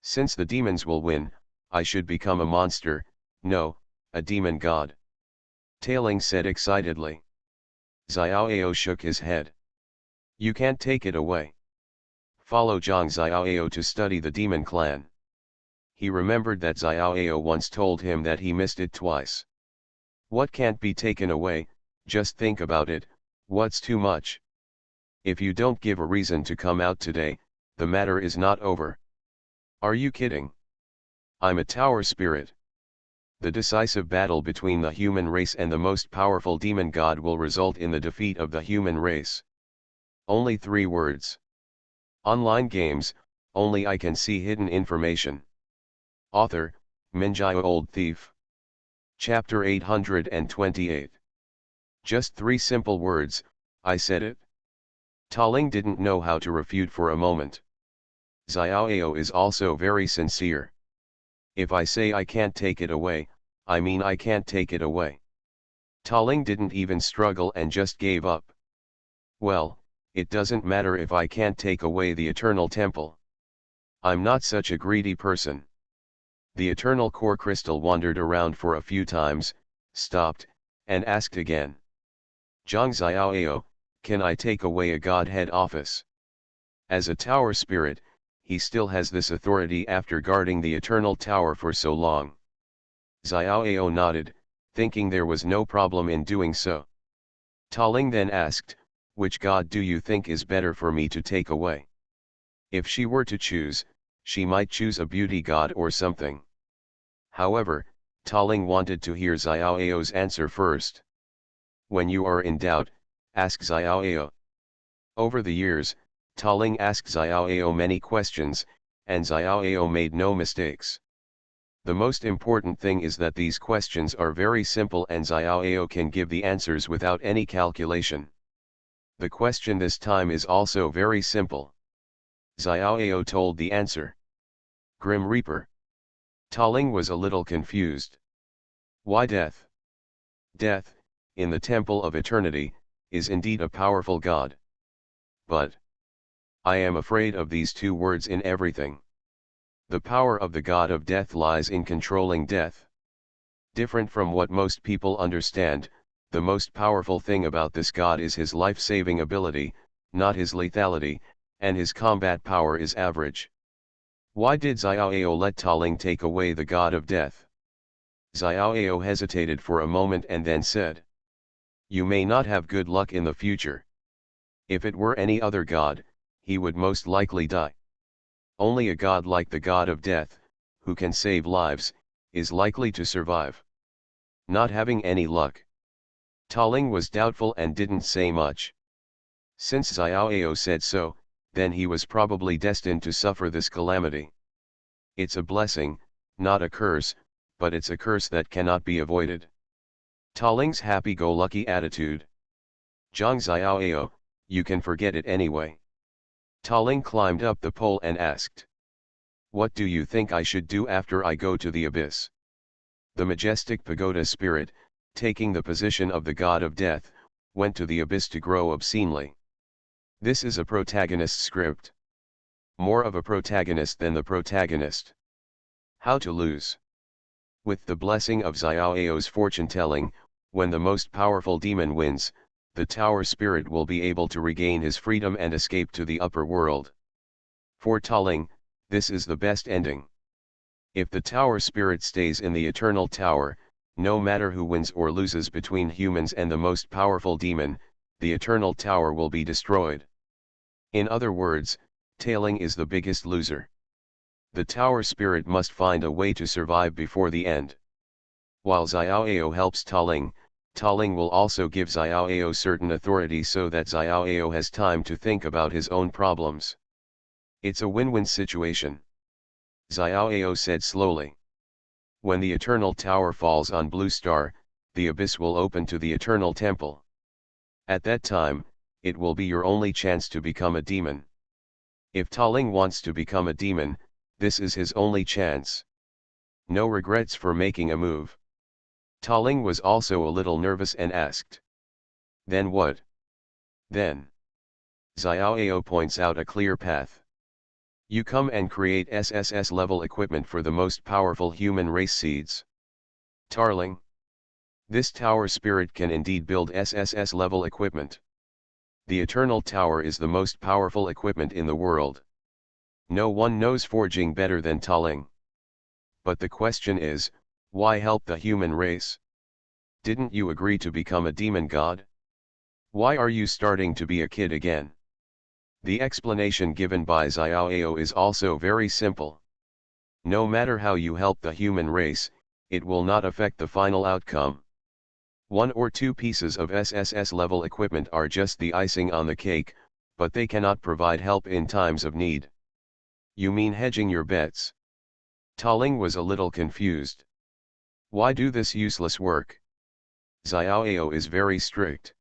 Since the demons will win, I should become a monster, no, a demon god. Taling said excitedly. Xiaoao shook his head. You can't take it away. Follow Zhang Xiaoao to study the demon clan. He remembered that Xiaoao once told him that he missed it twice. What can't be taken away, Just think about it, what's too much? If you don't give a reason to come out today, the matter is not over. Are you kidding? I'm a tower spirit. The decisive battle between the human race and the most powerful demon god will result in the defeat of the human race. Only 3 words. Online games, only I can see hidden information. Author, Minjai Old Thief. Chapter 828. Just 3 simple words, I said it. Taling didn't know how to refute for a moment. Xiaoao is also very sincere. If I say I can't take it away, I mean I can't take it away. Taling didn't even struggle and just gave up. Well, it doesn't matter if I can't take away the eternal temple. I'm not such a greedy person. The eternal core crystal wandered around for a few times, stopped, and asked again. Zhang Xiaoao, can I take away a godhead office? As a tower spirit, he still has this authority after guarding the eternal tower for so long. Xiaoao nodded, thinking there was no problem in doing so. Taling then asked, which god do you think is better for me to take away? If she were to choose, she might choose a beauty god or something. However, Taling wanted to hear Xiaoao's answer first. When you are in doubt, ask Xiaoao. Over the years, Taling asked Xiaoao many questions, and Xiaoao made no mistakes. The most important thing is that these questions are very simple and Xiaoao can give the answers without any calculation. The question this time is also very simple. Xiaoao told the answer. Grim Reaper. Taling was a little confused. Why death? Death, in the Temple of Eternity, is indeed a powerful god. But I am afraid of these 2 words in everything. The power of the god of death lies in controlling death. Different from what most people understand, the most powerful thing about this god is his life-saving ability, not his lethality, and his combat power is average. Why did Xiaoao let Taling take away the god of death? Xiaoao hesitated for a moment and then said. You may not have good luck in the future. If it were any other god, he would most likely die. Only a god like the god of death, who can save lives, is likely to survive. Not having any luck. Taling was doubtful and didn't say much. Since Xiaoao said so, then he was probably destined to suffer this calamity. It's a blessing, not a curse, but it's a curse that cannot be avoided. Taling's happy-go-lucky attitude. Zhang Xiaoao, you can forget it anyway. Taling climbed up the pole and asked. What do you think I should do after I go to the abyss? The majestic pagoda spirit, taking the position of the god of death, went to the abyss to grow obscenely. This is a protagonist script. More of a protagonist than the protagonist. How to lose. With the blessing of Xiaoao's fortune-telling, when the most powerful demon wins, the tower spirit will be able to regain his freedom and escape to the upper world. For Taling, this is the best ending. If the tower spirit stays in the eternal tower, no matter who wins or loses between humans and the most powerful demon, the eternal tower will be destroyed. In other words, Taling is the biggest loser. The tower spirit must find a way to survive before the end. While Xiaoao helps Taling, Taling will also give Xiaoao certain authority so that Xiaoao has time to think about his own problems. It's a win-win situation. Xiaoao said slowly. When the eternal tower falls on Blue Star, the abyss will open to the eternal temple. At that time, it will be your only chance to become a demon. If Taling wants to become a demon, this is his only chance. No regrets for making a move. Taling was also a little nervous and asked. Then what? Then. Xiaoao points out a clear path. You come and create SSS level equipment for the most powerful human race seeds. Tarling. This tower spirit can indeed build SSS level equipment. The Eternal Tower is the most powerful equipment in the world. No one knows forging better than Taling. But the question is, why help the human race? Didn't you agree to become a demon god? Why are you starting to be a kid again? The explanation given by Xiaoao is also very simple. No matter how you help the human race, it will not affect the final outcome. One or two pieces of SSS level equipment are just the icing on the cake, but they cannot provide help in times of need. You mean hedging your bets? Taling was a little confused. Why do this useless work? Xiaoao is very strict.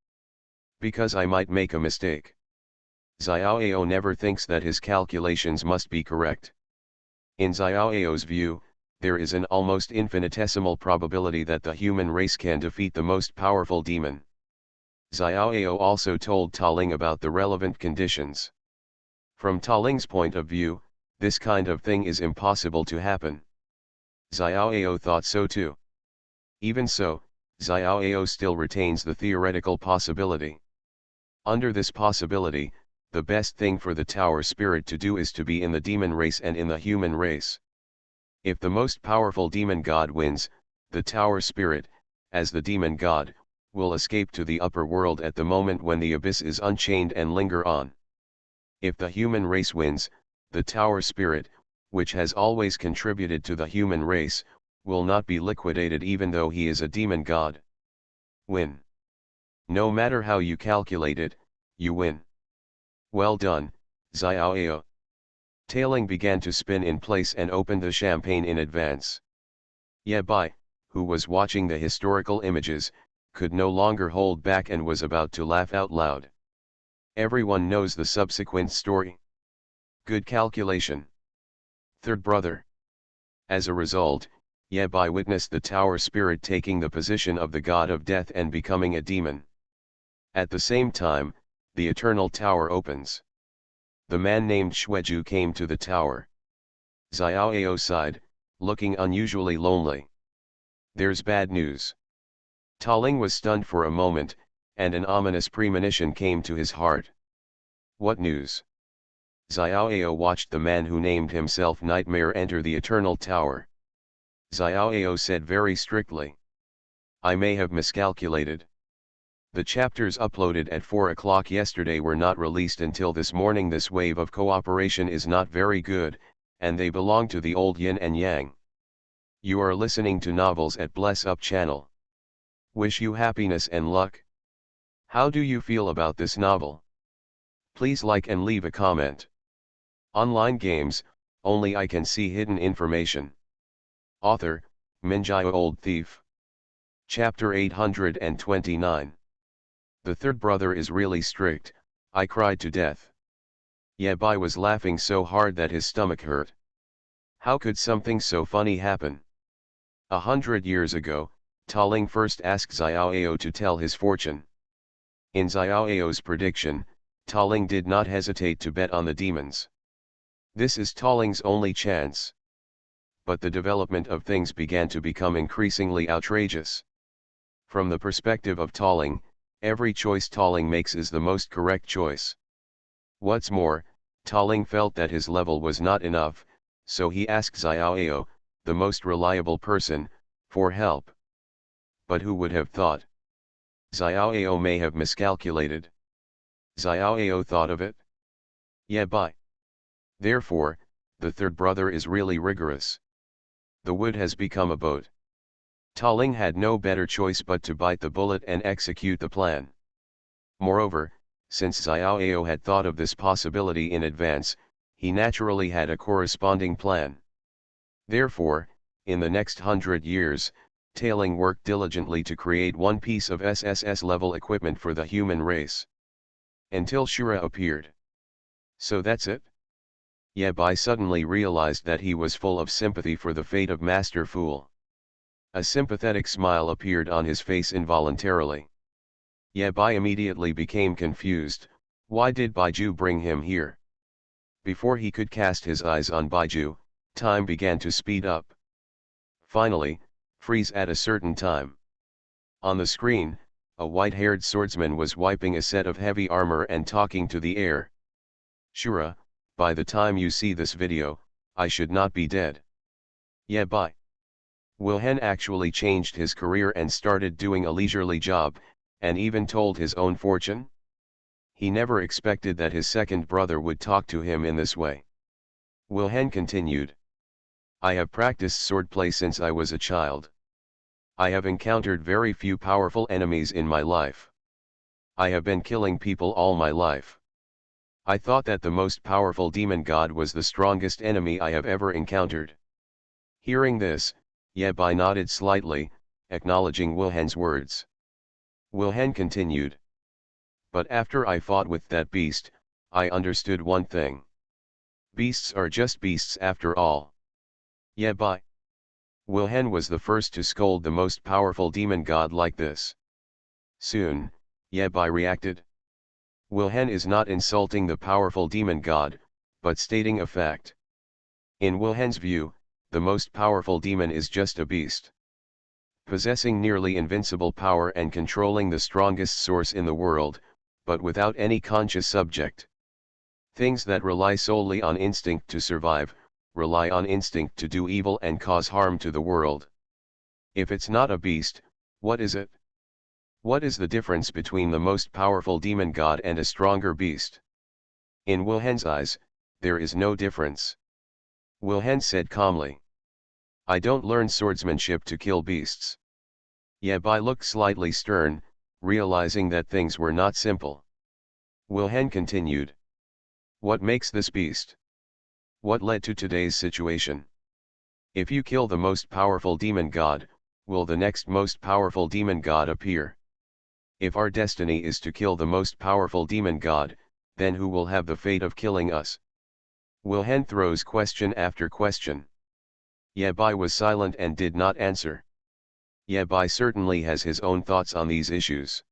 Because I might make a mistake. Xiaoao never thinks that his calculations must be correct. In Xiaoao's view, there is an almost infinitesimal probability that the human race can defeat the most powerful demon. Xiaoao also told Taling about the relevant conditions. From Taling's point of view, this kind of thing is impossible to happen. Xiaoao thought so too. Even so, Xiaoao still retains the theoretical possibility. Under this possibility, the best thing for the tower spirit to do is to be in the demon race and in the human race. If the most powerful demon god wins, the tower spirit, as the demon god, will escape to the upper world at the moment when the abyss is unchained and linger on. If the human race wins, the tower spirit, which has always contributed to the human race, will not be liquidated even though he is a demon god. Win. No matter how you calculate it, you win. Well done, Xiaoao. Taling began to spin in place and opened the champagne in advance. Ye Bai, who was watching the historical images, could no longer hold back and was about to laugh out loud. Everyone knows the subsequent story. Good calculation. Third brother. As a result, Ye Bai witnessed the tower spirit taking the position of the god of death and becoming a demon. At the same time, the eternal tower opens. The man named Xueju came to the tower. Xiaoao sighed, looking unusually lonely. There's bad news. Taling was stunned for a moment, and an ominous premonition came to his heart. What news? Xiaoao watched the man who named himself Nightmare enter the eternal tower. Xiaoao said very strictly. I may have miscalculated. The chapters uploaded at 4 o'clock yesterday were not released until this morning. This wave of cooperation is not very good, and they belong to the old yin and yang. You are listening to novels at Bless Up channel. Wish you happiness and luck. How do you feel about this novel? Please like and leave a comment. Online games, only I can see hidden information. Author, Minjai Old Thief. Chapter 829. The third brother is really strict, I cried to death. Ye Bai was laughing so hard that his stomach hurt. How could something so funny happen? 100 years ago, Taling first asked Xiaoao to tell his fortune. In Xiaoao's prediction, Taling did not hesitate to bet on the demons. This is Taling's only chance. But the development of things began to become increasingly outrageous. From the perspective of Taling, every choice Taling makes is the most correct choice. What's more, Taling felt that his level was not enough, so he asked Xiaoao, the most reliable person, for help. But who would have thought? Xiaoao may have miscalculated. Xiaoao thought of it? Ye Bai. Therefore, the third brother is really rigorous. The wood has become a boat. Taling had no better choice but to bite the bullet and execute the plan. Moreover, since Xiaoao had thought of this possibility in advance, he naturally had a corresponding plan. Therefore, in the next 100 years, Taling worked diligently to create one piece of SSS-level equipment for the human race. Until Shura appeared. So that's it? Ye Bai suddenly realized that he was full of sympathy for the fate of Master Fool. A sympathetic smile appeared on his face involuntarily. Ye Bai immediately became confused. Why did Baiju bring him here? Before he could cast his eyes on Baiju, time began to speed up. Finally, freeze at a certain time. On the screen, a white-haired swordsman was wiping a set of heavy armor and talking to the air. Shura, by the time you see this video, I should not be dead. Ye Bai. Wilhelm actually changed his career and started doing a leisurely job, and even told his own fortune? He never expected that his second brother would talk to him in this way. Wilhelm continued. I have practiced swordplay since I was a child. I have encountered very few powerful enemies in my life. I have been killing people all my life. I thought that the most powerful demon god was the strongest enemy I have ever encountered. Hearing this, Yebai nodded slightly, acknowledging Wilhelm's words. Wilhelm continued. But after I fought with that beast, I understood one thing. Beasts are just beasts after all. Yebai. Wilhelm was the first to scold the most powerful demon god like this. Soon, Yebai reacted. Wilhelm is not insulting the powerful demon god, but stating a fact. In Wilhelm's view, the most powerful demon is just a beast, possessing nearly invincible power and controlling the strongest source in the world, but without any conscious subject. Things that rely solely on instinct to survive, rely on instinct to do evil and cause harm to the world. If it's not a beast, what is it? What is the difference between the most powerful demon god and a stronger beast? In Wilhelm's eyes, there is no difference. Wilhelm said calmly. I don't learn swordsmanship to kill beasts. Yebai looked slightly stern, realizing that things were not simple. Wilhelm continued. What makes this beast? What led to today's situation? If you kill the most powerful demon god, will the next most powerful demon god appear? If our destiny is to kill the most powerful demon god, then who will have the fate of killing us? Wilhelm throws question after question. Yebai was silent and did not answer. Yebai certainly has his own thoughts on these issues.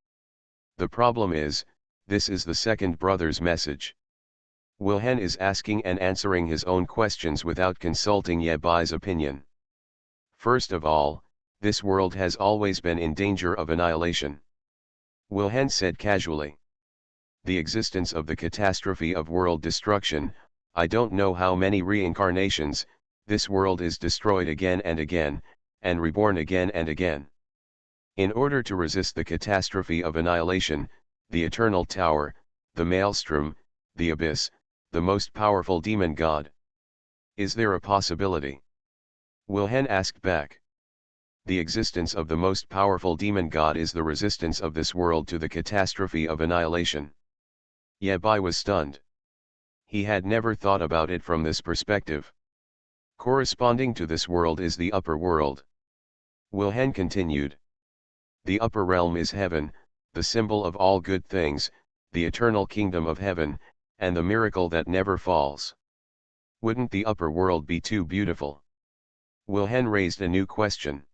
The problem is, this is the second brother's message. Wilhelm is asking and answering his own questions without consulting Yebai's opinion. First of all, this world has always been in danger of annihilation. Wilhelm said casually. The existence of the catastrophe of world destruction, I don't know how many reincarnations, this world is destroyed again and again, and reborn again and again. In order to resist the catastrophe of annihilation, the eternal tower, the maelstrom, the abyss, the most powerful demon god. Is there a possibility? Wilhelm asked back. The existence of the most powerful demon god is the resistance of this world to the catastrophe of annihilation. Yebai was stunned. He had never thought about it from this perspective. Corresponding to this world is the upper world. Wilhelm continued. The upper realm is heaven, the symbol of all good things, the eternal kingdom of heaven, and the miracle that never falls. Wouldn't the upper world be too beautiful? Wilhelm raised a new question.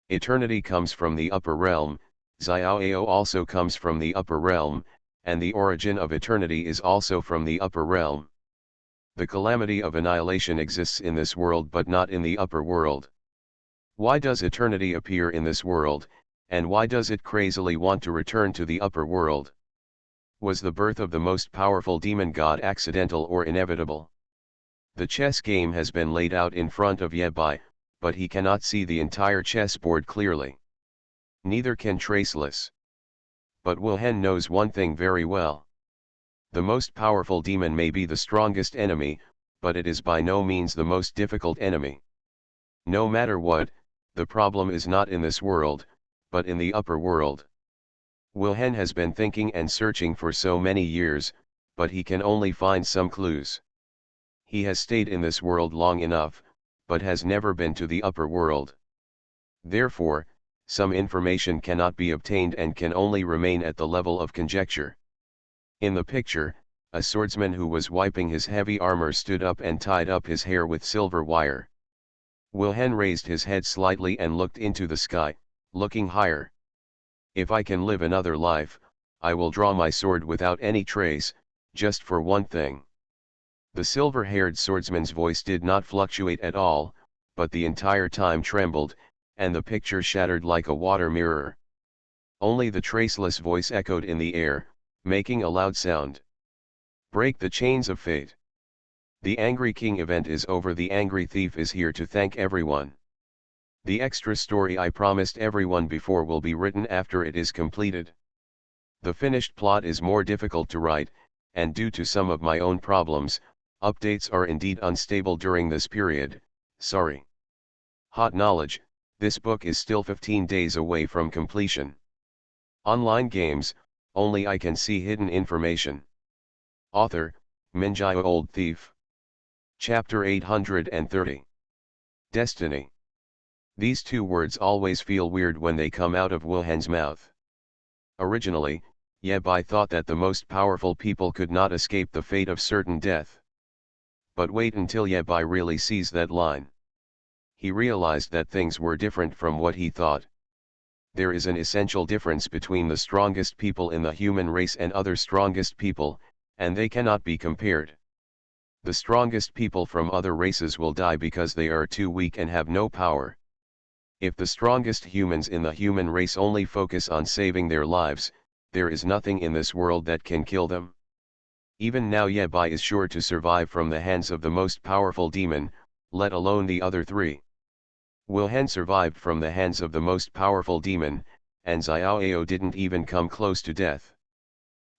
Eternity comes from the upper realm, Xiaoao also comes from the upper realm, and the origin of eternity is also from the upper realm. The calamity of annihilation exists in this world but not in the upper world. Why does eternity appear in this world, and why does it crazily want to return to the upper world? Was the birth of the most powerful demon god accidental or inevitable? The chess game has been laid out in front of Yebai, but he cannot see the entire chessboard clearly. Neither can Traceless. But Wilhelm knows one thing very well. The most powerful demon may be the strongest enemy, but it is by no means the most difficult enemy. No matter what, the problem is not in this world, but in the upper world. Wilhelm has been thinking and searching for so many years, but he can only find some clues. He has stayed in this world long enough, but has never been to the upper world. Therefore, some information cannot be obtained and can only remain at the level of conjecture. In the picture, a swordsman who was wiping his heavy armor stood up and tied up his hair with silver wire. Wilhelm raised his head slightly and looked into the sky, looking higher. If I can live another life, I will draw my sword without any trace, just for one thing. The silver-haired swordsman's voice did not fluctuate at all, but the entire time trembled, and the picture shattered like a water mirror. Only the traceless voice echoed in the air, making a loud sound. Break the chains of fate. The Angry King event is over. The Angry Thief is here to thank everyone. The extra story I promised everyone before will be written after it is completed. The finished plot is more difficult to write, and due to some of my own problems, updates are indeed unstable during this period, sorry. Hot knowledge, this book is still 15 days away from completion. Online games, only I can see hidden information. Author, Minjaya Old Thief. Chapter 830. Destiny. These two words always feel weird when they come out of Wilhelm's mouth. Originally, Yebai thought that the most powerful people could not escape the fate of certain death. But wait until Yebai really sees that line. He realized that things were different from what he thought. There is an essential difference between the strongest people in the human race and other strongest people, and they cannot be compared. The strongest people from other races will die because they are too weak and have no power. If the strongest humans in the human race only focus on saving their lives, there is nothing in this world that can kill them. Even now Yebai is sure to survive from the hands of the most powerful demon, let alone the other three. Wilhelm survived from the hands of the most powerful demon, and Xiaoao didn't even come close to death.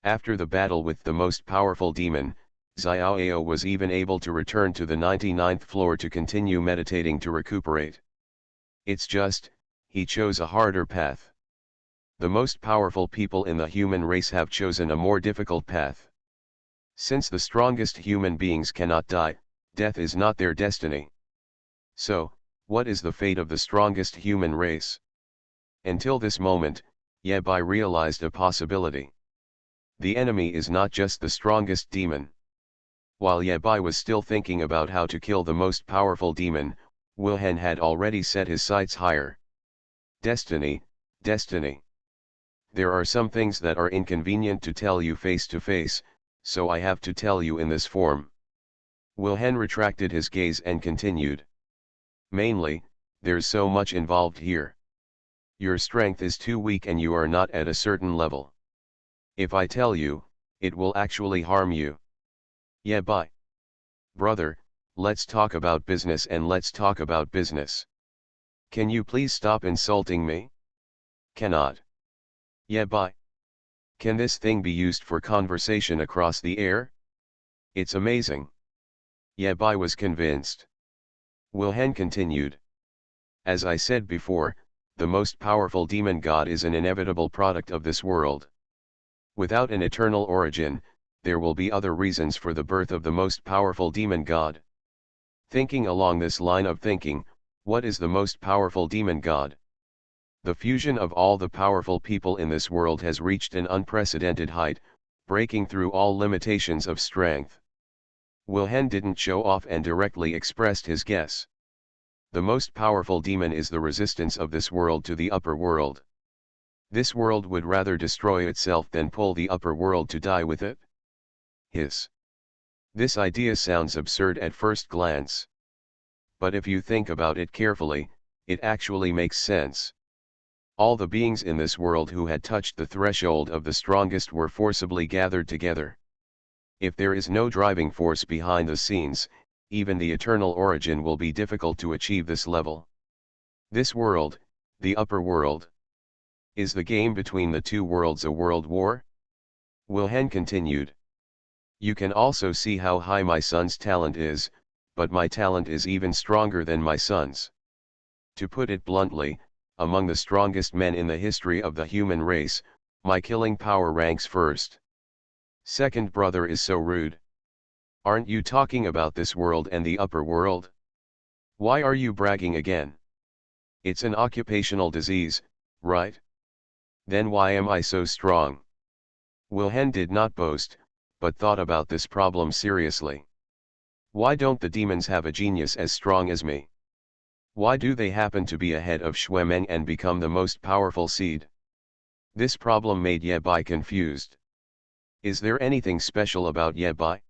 After the battle with the most powerful demon, Xiaoao was even able to return to the 99th floor to continue meditating to recuperate. It's just, he chose a harder path. The most powerful people in the human race have chosen a more difficult path. Since the strongest human beings cannot die, death is not their destiny. So, what is the fate of the strongest human race? Until this moment, Yebai realized a possibility. The enemy is not just the strongest demon. While Yebai was still thinking about how to kill the most powerful demon, Wilhelm had already set his sights higher. Destiny, destiny. There are some things that are inconvenient to tell you face to face, so I have to tell you in this form. Wilhelm retracted his gaze and continued. Mainly, there's so much involved here. Your strength is too weak and you are not at a certain level. If I tell you, it will actually harm you. Yebai. Brother, let's talk about business and let's talk about business. Can you please stop insulting me? Cannot. Yebai. Can this thing be used for conversation across the air? It's amazing. Yebai was convinced. Wilhelm continued. As I said before, the most powerful demon god is an inevitable product of this world. Without an eternal origin, there will be other reasons for the birth of the most powerful demon god. Thinking along this line of thinking, what is the most powerful demon god? The fusion of all the powerful people in this world has reached an unprecedented height, breaking through all limitations of strength. Wilhelm didn't show off and directly expressed his guess. The most powerful demon is the resistance of this world to the upper world. This world would rather destroy itself than pull the upper world to die with it. This idea sounds absurd at first glance. But if you think about it carefully, it actually makes sense. All the beings in this world who had touched the threshold of the strongest were forcibly gathered together. If there is no driving force behind the scenes, even the eternal origin will be difficult to achieve this level. This world, the upper world. Is the game between the two worlds a world war? Wilhelm continued. You can also see how high my son's talent is, but my talent is even stronger than my son's. To put it bluntly, among the strongest men in the history of the human race, my killing power ranks first. Second brother is so rude. Aren't you talking about this world and the upper world? Why are you bragging again? It's an occupational disease, right? Then why am I so strong? Wilhelm did not boast, but thought about this problem seriously. Why don't the demons have a genius as strong as me? Why do they happen to be ahead of Xuemeng and become the most powerful seed? This problem made Yebai confused. Is there anything special about Yebai?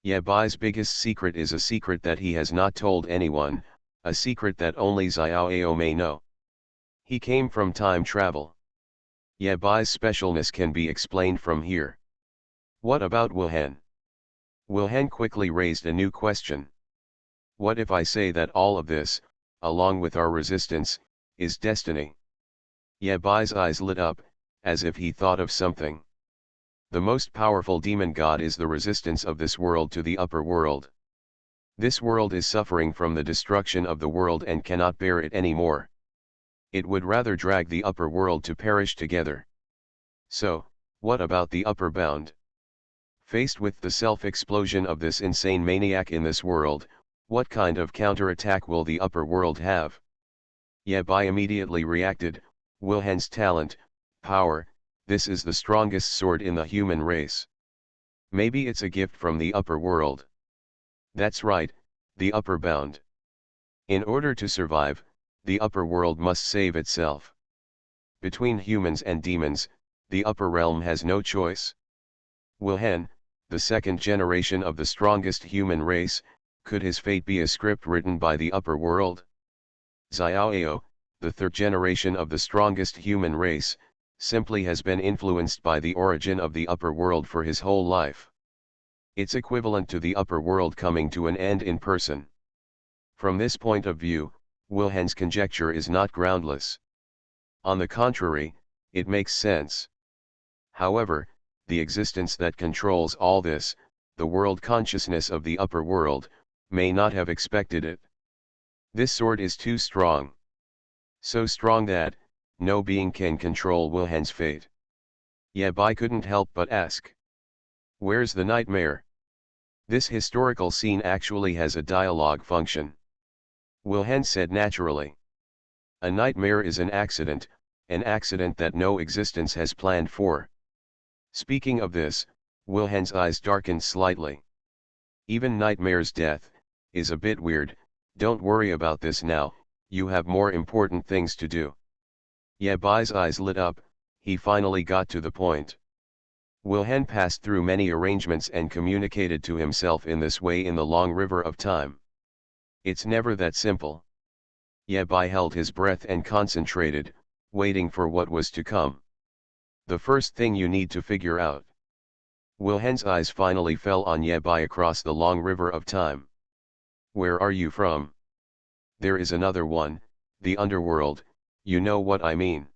Yebai's biggest secret is a secret that he has not told anyone, a secret that only Xiaoao may know. He came from time travel. Yebai's specialness can be explained from here. What about Wilhelm? Wilhelm quickly raised a new question. What if I say that all of this, along with our resistance, is destiny. Yebai's eyes lit up, as if he thought of something. The most powerful demon god is the resistance of this world to the upper world. This world is suffering from the destruction of the world and cannot bear it anymore. It would rather drag the upper world to perish together. So, what about the upper bound? Faced with the self-explosion of this insane maniac in this world, what kind of counterattack will the upper world have? Yabai immediately reacted, Wilhelm's talent, power, this is the strongest sword in the human race. Maybe it's a gift from the upper world. That's right, the upper bound. In order to survive, the upper world must save itself. Between humans and demons, the upper realm has no choice. Wilhelm, the second generation of the strongest human race, could his fate be a script written by the upper world? Xiaoyao, the third generation of the strongest human race, simply has been influenced by the origin of the upper world for his whole life. It's equivalent to the upper world coming to an end in person. From this point of view, Wilhelm's conjecture is not groundless. On the contrary, it makes sense. However, the existence that controls all this, the world consciousness of the upper world, may not have expected it. This sword is too strong. So strong that, no being can control Wilhelm's fate. Yabai couldn't help but ask. Where's the nightmare? This historical scene actually has a dialogue function. Wilhelm said naturally. A nightmare is an accident that no existence has planned for. Speaking of this, Wilhelm's eyes darkened slightly. Even nightmare's death is a bit weird. Don't worry about this now, you have more important things to do. Yebai's eyes lit up, he finally got to the point. Wilhelm passed through many arrangements and communicated to himself in this way in the long river of time. It's never that simple. Yabai held his breath and concentrated, waiting for what was to come. The first thing you need to figure out. Wilhelm's eyes finally fell on Yabai across the long river of time. Where are you from? There is another one, the underworld, you know what I mean.